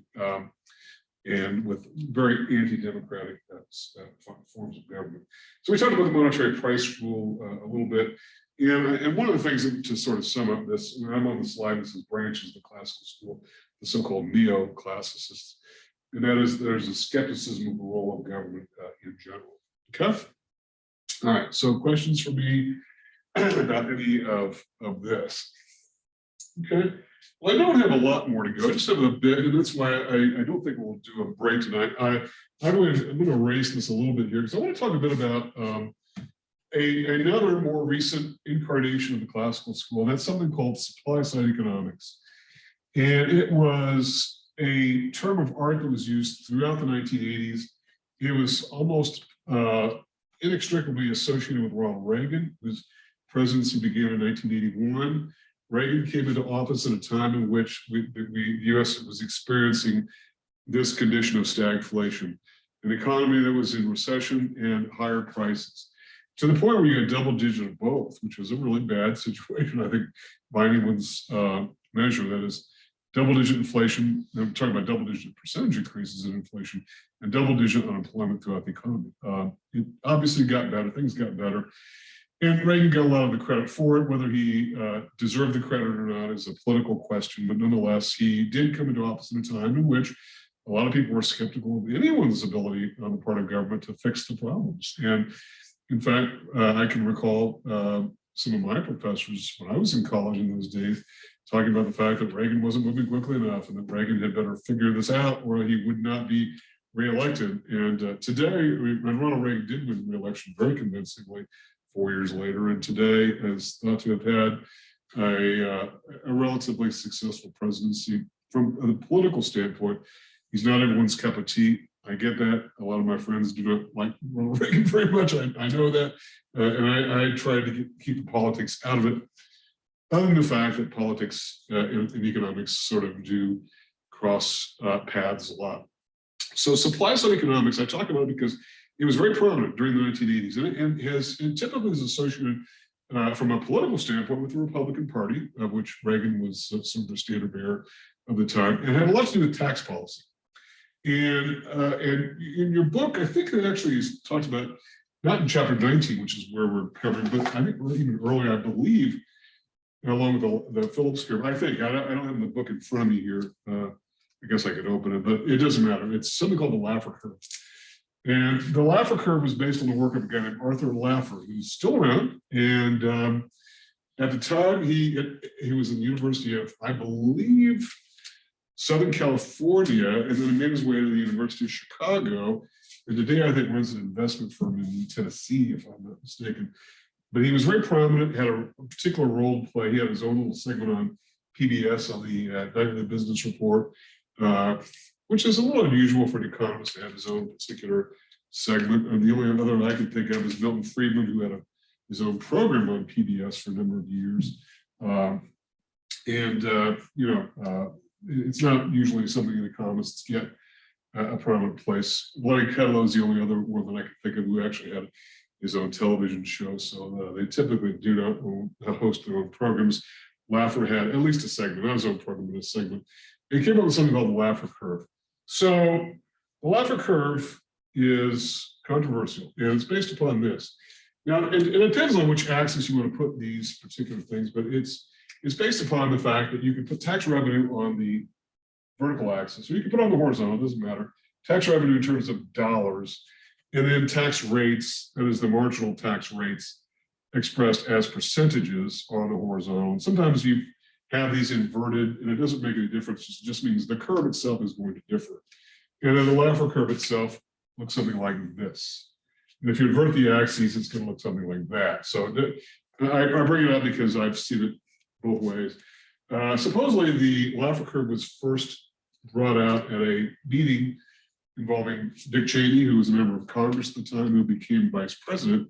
Speaker 1: and with very anti-democratic forms of government. So we talked about the monetary price rule a little bit. And one of the things to sort of sum up this, when I'm on the slide, this is branches of the classical school, the so-called neo-classicists. And that is, there's a skepticism of the role of government in general. Okay? All right, so questions for me about any of this? Okay, well, I don't have a lot more to go, I just have a bit, and that's why I don't think we'll do a break tonight. I'm going to erase this a little bit here, because I want to talk a bit about another more recent incarnation of the classical school, and that's something called supply-side economics. And it was a term of art that was used throughout the 1980s. It was almost inextricably associated with Ronald Reagan, whose presidency began in 1981. Reagan came into office at a time in which the US was experiencing this condition of stagflation, an economy that was in recession and higher prices, to the point where you had double digit of both, which was a really bad situation, I think, by anyone's measure. That is, double-digit inflation, I'm talking about double-digit percentage increases in inflation, and double-digit unemployment throughout the economy. It obviously got better, things got better, and Reagan got a lot of the credit for it. Whether he deserved the credit or not is a political question, but nonetheless, he did come into office at a time in which a lot of people were skeptical of anyone's ability on the part of government to fix the problems. And in fact, I can recall some of my professors when I was in college in those days talking about the fact that Reagan wasn't moving quickly enough and that Reagan had better figure this out or he would not be reelected. And today, Ronald Reagan did win re-election very convincingly 4 years later, and today is thought to have had a relatively successful presidency. From a political standpoint, he's not everyone's cup of tea. I get that. A lot of my friends do not like Ronald Reagan very much. I know that. And I try to keep the politics out of it, other than the fact that politics and economics sort of do cross paths a lot. So supply-side economics, I talk about it because it was very prominent during the 1980s, and typically is associated from a political standpoint with the Republican Party, of which Reagan was sort of the standard bearer of the time, and had a lot to do with tax policy. And in your book, I think it actually is talked about, not in chapter 19, which is where we're covering, but I think even earlier, I believe, along with the Phillips Curve. I think, I don't have the book in front of me here. I guess I could open it, but it doesn't matter. It's something called the Laffer Curve. And the Laffer Curve was based on the work of a guy named Arthur Laffer, who's still around. And at the time, he was in the University of, I believe, Southern California, and then he made his way to the University of Chicago. And today, I think, runs an investment firm in Tennessee, if I'm not mistaken. But he was very prominent, had a particular role to play. He had his own little segment on
Speaker 2: PBS on the Nightly Business Report, which is a little unusual for an economist to have his own particular segment. And the only other I can think of is Milton Friedman, who had his own program on PBS for a number of years. It's not usually something that economists get a prominent place. Larry Kudlow is the only other one that I can think of who actually had his own television show. So they typically do not host their own programs. Laffer had at least a segment, not his own program, but a segment. He came up with something called the Laffer Curve. So the Laffer Curve is controversial, and it's based upon this. Now, it depends on which axis you want to put these particular things, but it's based upon the fact that you can put tax revenue on the vertical axis, or you can put it on the horizontal, it doesn't matter. Tax revenue in terms of dollars, and then tax rates, that is the marginal tax rates expressed as percentages on the horizontal. And sometimes you have these inverted, and it doesn't make any difference. It just means the curve itself is going to differ. And then the Laffer curve itself looks something like this. And if you invert the axes, it's going to look something like that. So I bring it up because I've seen it both ways. Supposedly, the Laffer curve was first brought out at a meeting involving Dick Cheney, who was a member of Congress at the time, who became vice president.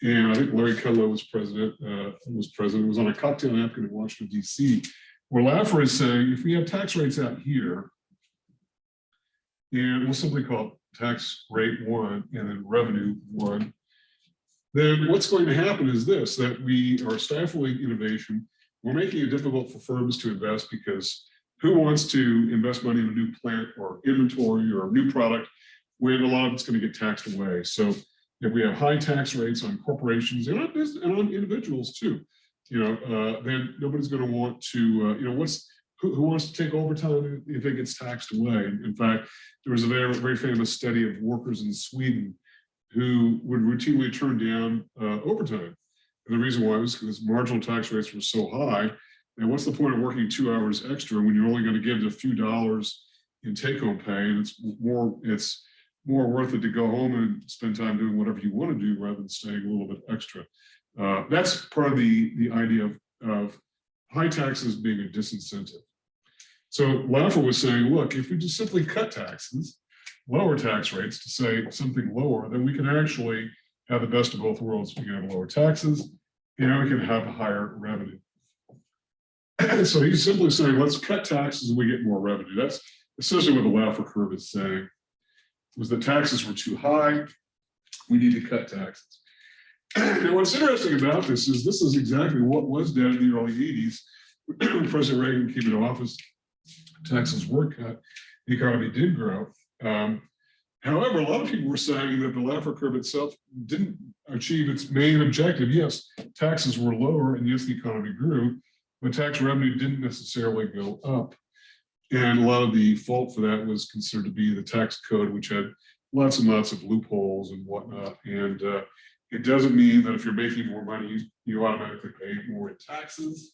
Speaker 2: And I think Larry Kudlow was president. It was on a cocktail napkin in Washington, D.C., where Laffer is saying, if we have tax rates out here, and we'll simply call it tax rate 1 and then revenue 1, then what's going to happen is this, that we are stifling innovation. We're making it difficult for firms to invest because who wants to invest money in a new plant or inventory or a new product when a lot of it's going to get taxed away? So if we have high tax rates on corporations and on individuals too, then nobody's going to want to, who wants to take overtime if it gets taxed away? In fact, there was a very, very famous study of workers in Sweden who would routinely turn down overtime. And the reason why was because marginal tax rates were so high. And what's the point of working 2 hours extra when you're only going to give a few dollars in take-home pay? And it's more worth it to go home and spend time doing whatever you want to do rather than staying a little bit extra. That's part of the idea of high taxes being a disincentive. So Laffer was saying, look, if we just simply cut taxes, lower tax rates to say something lower, then we can actually have the best of both worlds. We can have lower taxes and we can have higher revenue. So he's simply saying, let's cut taxes and we get more revenue. That's essentially what the Laffer curve is saying, was that taxes were too high. We need to cut taxes. And what's interesting about this is exactly what was done in the early 80s. When President Reagan came into office, taxes were cut, the economy did grow. However, a lot of people were saying that the Laffer curve itself didn't achieve its main objective. Yes, taxes were lower and yes, the economy grew, but tax revenue didn't necessarily go up. And a lot of the fault for that was considered to be the tax code, which had lots and lots of loopholes and whatnot. And it doesn't mean that if you're making more money, you automatically pay more in taxes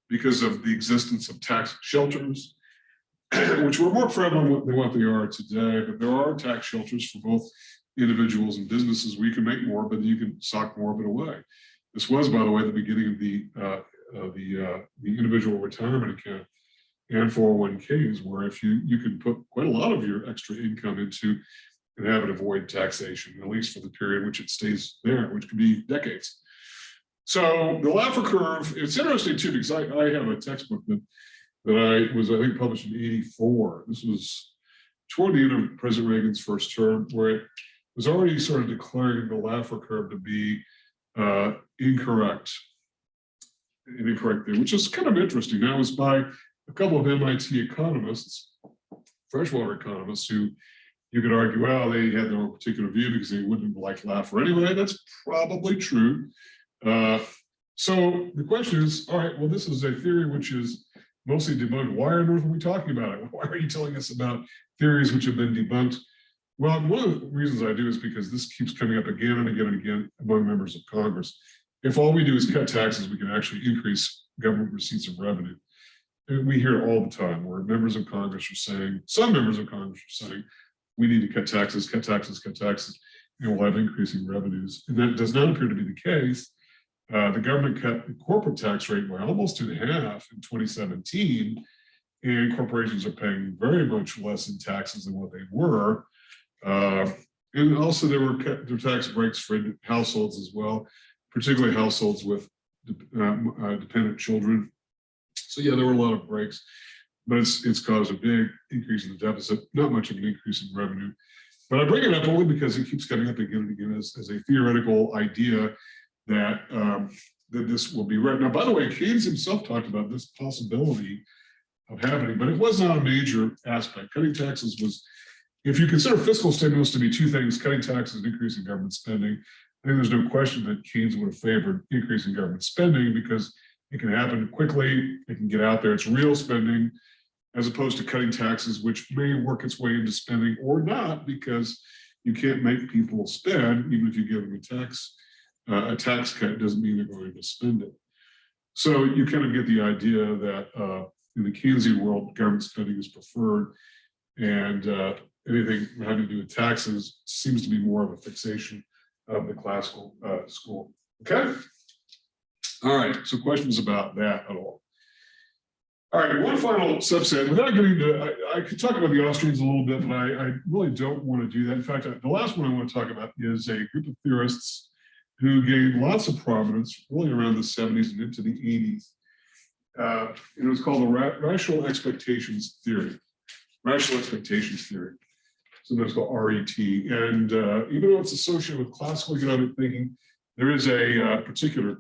Speaker 2: because of the existence of tax shelters, which were more prevalent than what they are today. But there are tax shelters for both individuals and businesses where you can make more, but you can sock more of it away. This was, by the way, the beginning of the individual retirement account and 401ks, where if you can put quite a lot of your extra income into and have it avoid taxation, at least for the period which it stays there, which could be decades. So the Laffer curve, it's interesting too, because I have a textbook that I think published in '84. This was toward the end of President Reagan's first term, where it was already sort of declaring the Laffer curve to be incorrect there, which is kind of interesting. That was by a couple of MIT economists, freshwater economists, who you could argue, well, they had their own particular view because they wouldn't like Laffer anyway. That's probably true. So the question is, all right, well, this is a theory which is mostly debunked. Why on earth are we talking about it? Why are you telling us about theories which have been debunked? Well, one of the reasons I do is because this keeps coming up again and again and again among members of Congress. If all we do is cut taxes, we can actually increase government receipts of revenue. And we hear it all the time where members of Congress are saying, some members of Congress are saying, we need to cut taxes, and we'll have increasing revenues. And that does not appear to be the case. The government cut the corporate tax rate by almost in half in 2017, and corporations are paying very much less in taxes than what they were. And also there were tax breaks for households as well, particularly households with dependent children. So yeah, there were a lot of breaks, but it's caused a big increase in the deficit, not much of an increase in revenue. But I bring it up only because it keeps coming up again and again as a theoretical idea that that this will be right. Now, by the way, Keynes himself talked about this possibility of happening, but it was not a major aspect. Cutting taxes was, if you consider fiscal stimulus to be two things, cutting taxes and increasing government spending, I think there's no question that Keynes would have favored increasing government spending because it can happen quickly, it can get out there, it's real spending, as opposed to cutting taxes, which may work its way into spending or not, because you can't make people spend, even if you give them a tax cut doesn't mean they're going to spend it. So you kind of get the idea that in the Keynesian world, government spending is preferred, and anything having to do with taxes seems to be more of a fixation of the classical school. Okay. All right. So questions about that at all? All right. One final subset. Without getting into, I could talk about the Austrians a little bit, but I really don't want to do that. In fact, the last one I want to talk about is a group of theorists who gained lots of prominence really around the 70s and into the 80s. It was called the Rational Expectations Theory. Rational Expectations Theory. Sometimes called RET. And even though it's associated with classical economic thinking, there is a particular,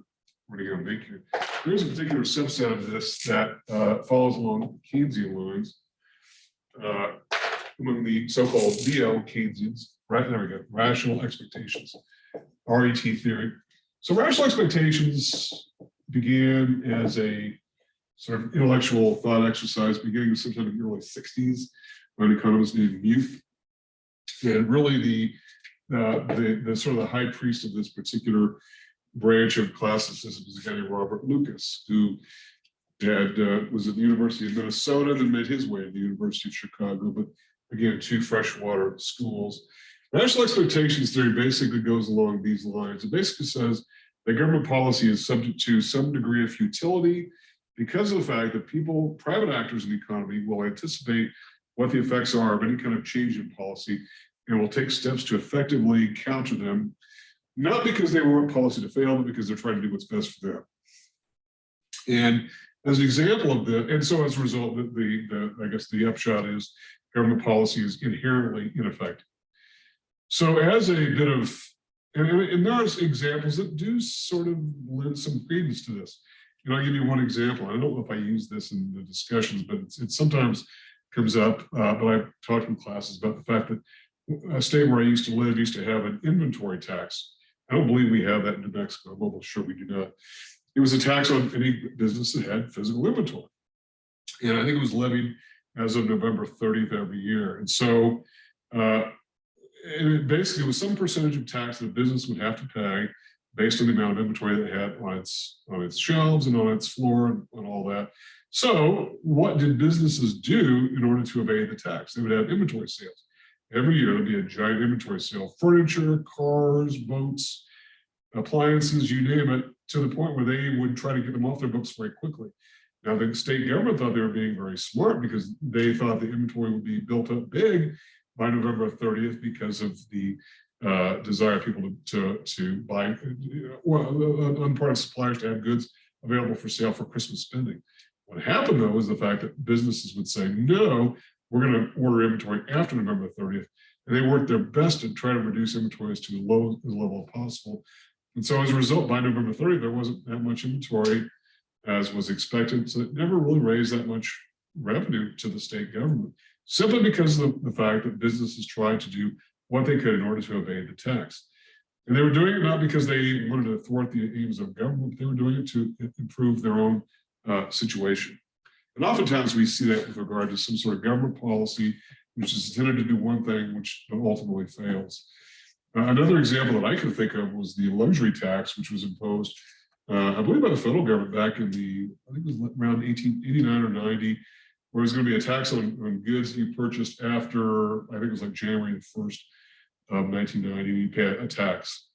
Speaker 2: what are you going to make here? There is a particular subset of this that follows along Keynesian lines among the so-called neo-Keynesians. Right, there we go. Rational Expectations, RET theory. So rational expectations began as a sort of intellectual thought exercise beginning sometime in the early 60s by an economist named Youth. And really the sort of the high priest of this particular branch of classicism is a guy named Robert Lucas, who was at the University of Minnesota, then made his way to the University of Chicago, but again, two freshwater schools. Rational expectations theory basically goes along these lines. It basically says that government policy is subject to some degree of futility because of the fact that people, private actors in the economy, will anticipate what the effects are of any kind of change in policy and will take steps to effectively counter them, not because they want policy to fail, but because they're trying to do what's best for them. And as an example of that, and so as a result, I guess the upshot is government policy is inherently ineffective. So as a bit of, and there's examples that do sort of lend some credence to this. You know, I'll give you one example. I don't know if I use this in the discussions, but it sometimes comes up, but I've talked in classes about the fact that a state where I used to live used to have an inventory tax. I don't believe we have that in New Mexico. I'm almost sure we do not. It was a tax on any business that had physical inventory. And I think it was levied as of November 30th every year. And so and it basically was some percentage of tax that a business would have to pay based on the amount of inventory that it had on its shelves and on its floor and all that. So what did businesses do in order to evade the tax? They would have inventory sales. Every year there'd be a giant inventory sale, furniture, cars, boats, appliances, you name it, to the point where they would try to get them off their books very quickly. Now, the state government thought they were being very smart because they thought the inventory would be built up big by November 30th because of the desire of people to buy, on part of suppliers to have goods available for sale for Christmas spending. What happened though was the fact that businesses would say, no, we're going to order inventory after November 30th. And they worked their best to try to reduce inventories to the lowest level possible. And so as a result, by November 30th, there wasn't that much inventory as was expected. So it never really raised that much revenue to the state government, simply because of the fact that businesses tried to do what they could in order to evade the tax. And they were doing it not because they wanted to thwart the aims of government, but they were doing it to improve their own situation. And oftentimes we see that with regard to some sort of government policy, which is intended to do one thing, which ultimately fails. Another example that I can think of was the luxury tax, which was imposed, I believe, by the federal government back in I think it was around 1889 or 90, where it was going to be a tax on goods you purchased after, I think it was like January 1st of 1990, you pay a tax.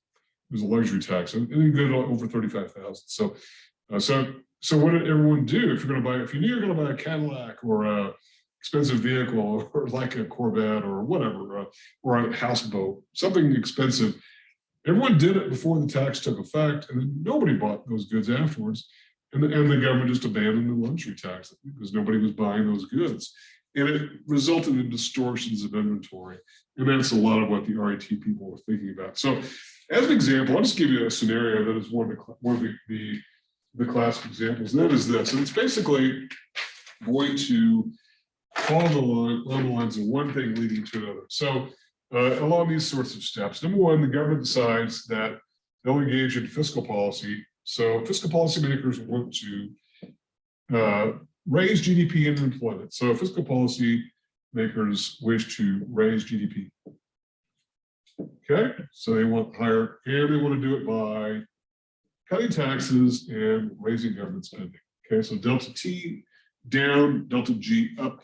Speaker 2: was a luxury tax, and it good over 35,000. So what did everyone do? If you knew you're going to buy a Cadillac or a expensive vehicle, or like a Corvette or whatever, or a houseboat, something expensive, everyone did it before the tax took effect, and then nobody bought those goods afterwards. And the government just abandoned the luxury tax because nobody was buying those goods. And it resulted in distortions of inventory. And that's a lot of what the RET people were thinking about. So as an example, I'll just give you a scenario that is one of the classic examples. And that is this. And it's basically going to follow along the lines of one thing leading to another. So along these sorts of steps, number one, the government decides that they'll engage in fiscal policy. So fiscal policymakers want to raise GDP and employment. So fiscal policy makers wish to raise GDP. Okay, so they want higher, and they want to do it by cutting taxes and raising government spending. Okay, so delta T down, delta G up,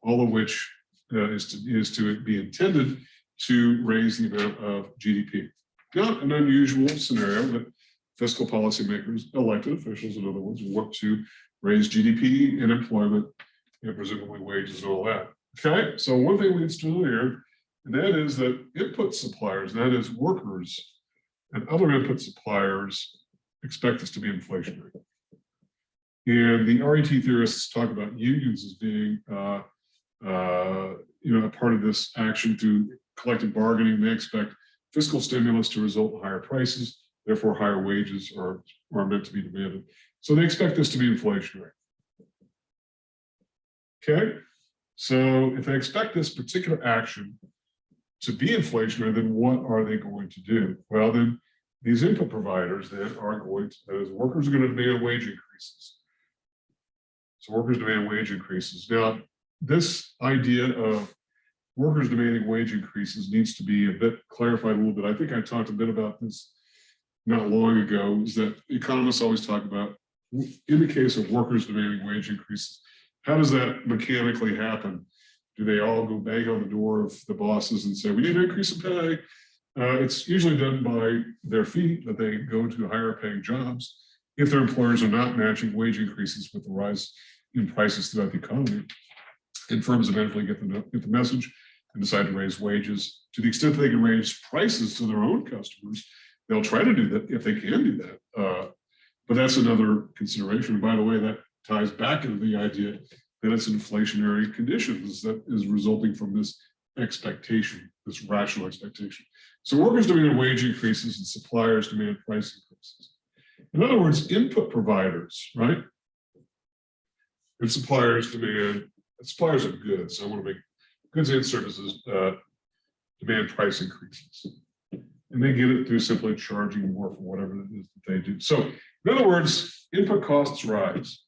Speaker 2: all of which is to be intended to raise the amount of GDP. Not an unusual scenario, but fiscal policymakers, elected officials, in other words, want to raise GDP and employment and presumably wages and all that. Okay, so one thing leads to another, and that is that input suppliers, that is workers and other input suppliers, expect this to be inflationary. And the RET theorists talk about unions as being a part of this action through collective bargaining. They expect fiscal stimulus to result in higher prices, therefore higher wages are meant to be demanded. So they expect this to be inflationary. Okay, so if they expect this particular action to be inflationary, then what are they going to do? Well, then these input providers then are going to, that is, workers are going to demand wage increases. So workers demand wage increases. Now, this idea of workers demanding wage increases needs to be a bit clarified a little bit. I think I talked a bit about this not long ago, is that economists always talk about, in the case of workers demanding wage increases, how does that mechanically happen? Do they all go bang on the door of the bosses and say, we need an increase in pay? It's usually done by their feet, that they go to higher paying jobs if their employers are not matching wage increases with the rise in prices throughout the economy. And firms eventually get the message and decide to raise wages. To the extent that they can raise prices to their own customers, they'll try to do that if they can do that. But that's another consideration. By the way, that ties back into the idea that it's inflationary conditions that is resulting from this expectation, this rational expectation. So workers demand wage increases and suppliers demand price increases. In other words, input providers, right? And suppliers demand, suppliers of goods, I want to make goods and services demand price increases. And they get it through simply charging more for whatever it is that they do. So in other words, input costs rise.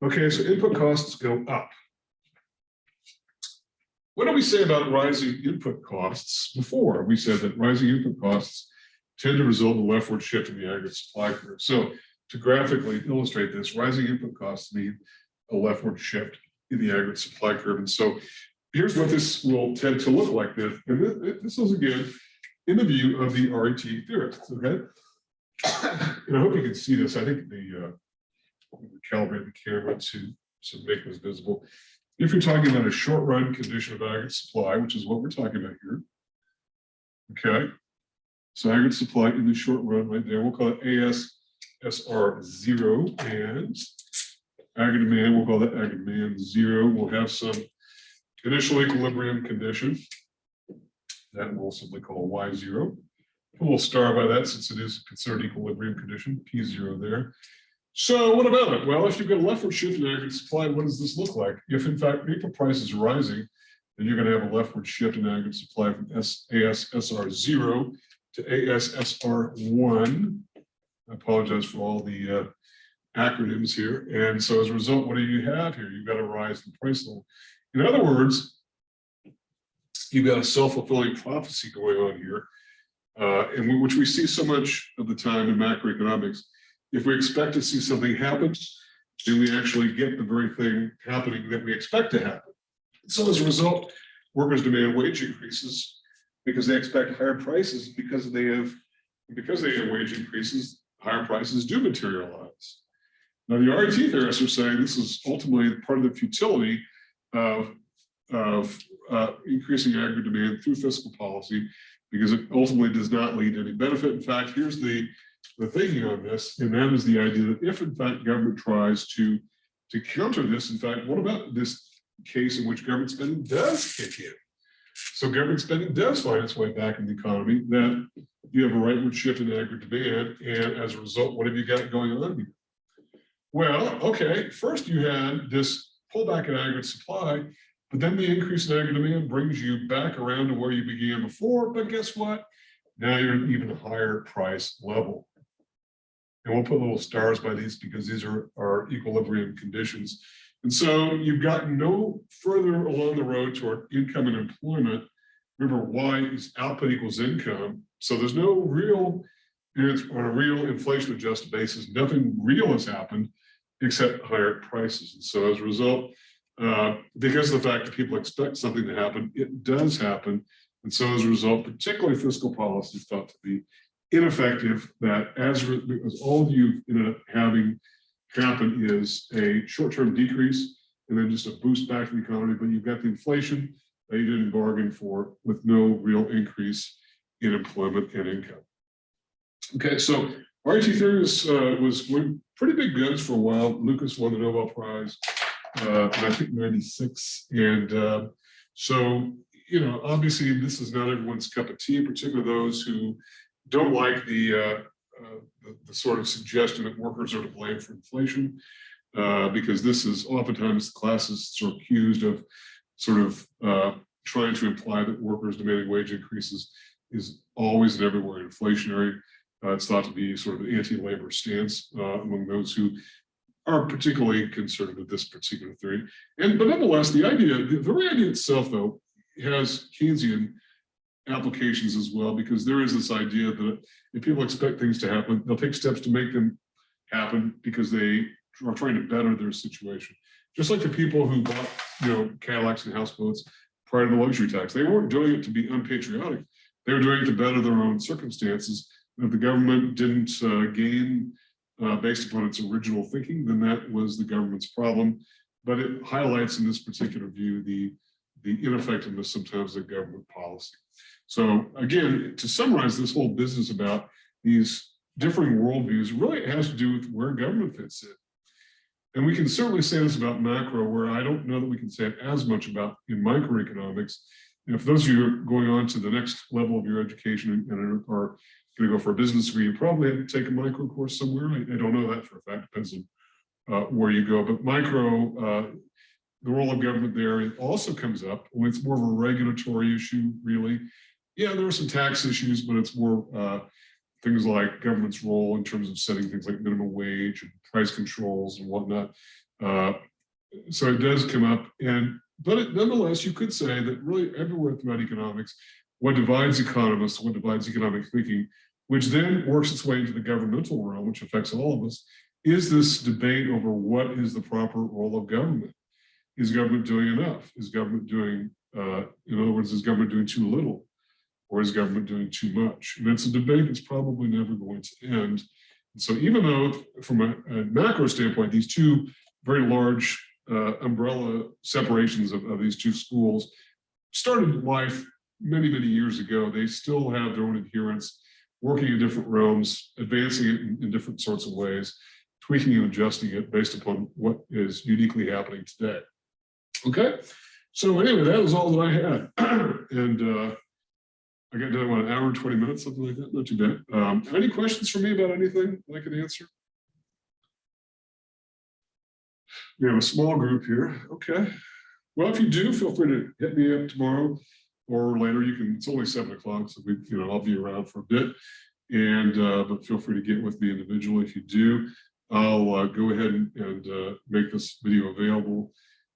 Speaker 2: Okay, so input costs go up. What did we say about rising input costs before? We said that rising input costs tend to result in a leftward shift in the aggregate supply curve. So to graphically illustrate this, rising input costs mean a leftward shift in the aggregate supply curve. And so here's what this will tend to look like. And this is, again, in the view of the RET theorists, okay? And I hope you can see this. I think calibrate the camera to make this visible. If you're talking about a short run condition of aggregate supply, which is what we're talking about here, okay? So aggregate supply in the short run right there, we'll call it ASSR0, and aggregate demand, we'll call that aggregate demand 0. We'll have some initial equilibrium condition that we'll simply call Y0. Put a little star by that since it is considered equilibrium condition, P0 there. So what about it? Well, if you've got a leftward shift in aggregate supply, what does this look like? If in fact input prices are rising, then you're going to have a leftward shift in aggregate supply from ASSR0 to ASSR1. I apologize for all the acronyms here. And so as a result, what do you have here? You've got a rise in price level. In other words, you've got a self-fulfilling prophecy going on here, which we see so much of the time in macroeconomics. If we expect to see something happen, then we actually get the very thing happening that we expect to happen. So as a result, workers demand wage increases. because they expect higher prices because they have wage increases, higher prices do materialize. Now, the RET theorists are saying this is ultimately part of the futility of increasing aggregate demand through fiscal policy, because it ultimately does not lead to any benefit. In fact, here's the thinking on this, and that is the idea that if in fact government tries to counter this, in fact, what about this case in which government spending does kick in? So government spending does find its way back in the economy, that you have a rightward shift in aggregate demand, and as a result, what have you got going on here? Well, okay, first you had this pullback in aggregate supply, but then the increase in aggregate demand brings you back around to where you began before, but guess what? Now you're at an even higher price level. And we'll put little stars by these because these are our equilibrium conditions. And so you've gotten no further along the road toward income and employment. Remember, Y is output equals income. So there's no real, on a real inflation adjusted basis, nothing real has happened except higher prices. And so as a result, because of the fact that people expect something to happen, it does happen. And so as a result, particularly fiscal policy is thought to be ineffective, that because all you ended up having happen is a short-term decrease and then just a boost back in the economy, but you've got the inflation that you didn't bargain for with no real increase in employment and income. Okay, so RET theory was pretty big guns for a while. Lucas won the Nobel Prize in I think 96. And so, you know, obviously this is not everyone's cup of tea, particularly those who don't like the sort of suggestion that workers are to blame for inflation, because this is oftentimes the class is sort of accused of sort of trying to imply that workers demanding wage increases is always and everywhere inflationary. It's thought to be sort of an anti-labor stance among those who are particularly concerned with this particular theory. But nonetheless, the very idea itself, though, has Keynesian applications as well, because there is this idea that if people expect things to happen, they'll take steps to make them happen because they are trying to better their situation. Just like the people who bought, you know, Cadillacs and houseboats prior to the luxury tax, they weren't doing it to be unpatriotic. They were doing it to better their own circumstances. And if the government didn't gain based upon its original thinking, then that was the government's problem. But it highlights in this particular view the ineffectiveness sometimes of government policy. So again, to summarize this whole business about these differing worldviews, really has to do with where government fits in. And we can certainly say this about macro, where I don't know that we can say it as much about in microeconomics. And if those of you are going on to the next level of your education and are going to go for a business degree, you probably have to take a micro course somewhere. I don't know that for a fact, depends on where you go. But micro, the role of government there, it also comes up when it's more of a regulatory issue, really. Yeah, there are some tax issues, but it's more things like government's role in terms of setting things like minimum wage and price controls and whatnot. So it does come up, but nonetheless, you could say that really everywhere throughout economics, what divides economists, what divides economic thinking, which then works its way into the governmental realm, which affects all of us, is this debate over what is the proper role of government. Is government doing enough? Is government doing, in other words, is government doing too little? Or is government doing too much? And it's a debate that's probably never going to end. And so even though from a macro standpoint, these two very large umbrella separations of these two schools started life many, many years ago, they still have their own adherents, working in different realms, advancing it in different sorts of ways, tweaking and adjusting it based upon what is uniquely happening today. Okay, so anyway, that was all that I had. And I got done, what, an hour and 20 minutes, something like that, not too bad. Any questions for me about anything that I can answer? We have a small group here, okay. Well, if you do, feel free to hit me up tomorrow or later. You can, it's only 7 o'clock, so we, you know, I'll be around for a bit. And but feel free to get with me individually. If you do, I'll go ahead and make this video available.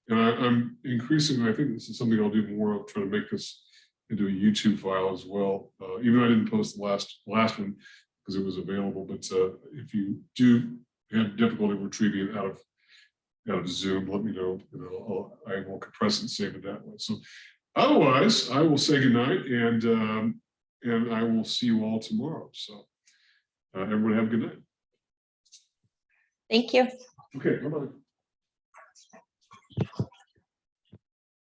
Speaker 2: And I'm increasing, I think this is something I'll do more of, trying to make this into a YouTube file as well. Even though I didn't post the last one because it was available, but if you do have difficulty retrieving it out of Zoom, let me know. You know, I will compress and save it that way. So Otherwise, I will say goodnight and I will see you all tomorrow. So everyone have a good night.
Speaker 3: Thank you.
Speaker 2: Okay, bye-bye.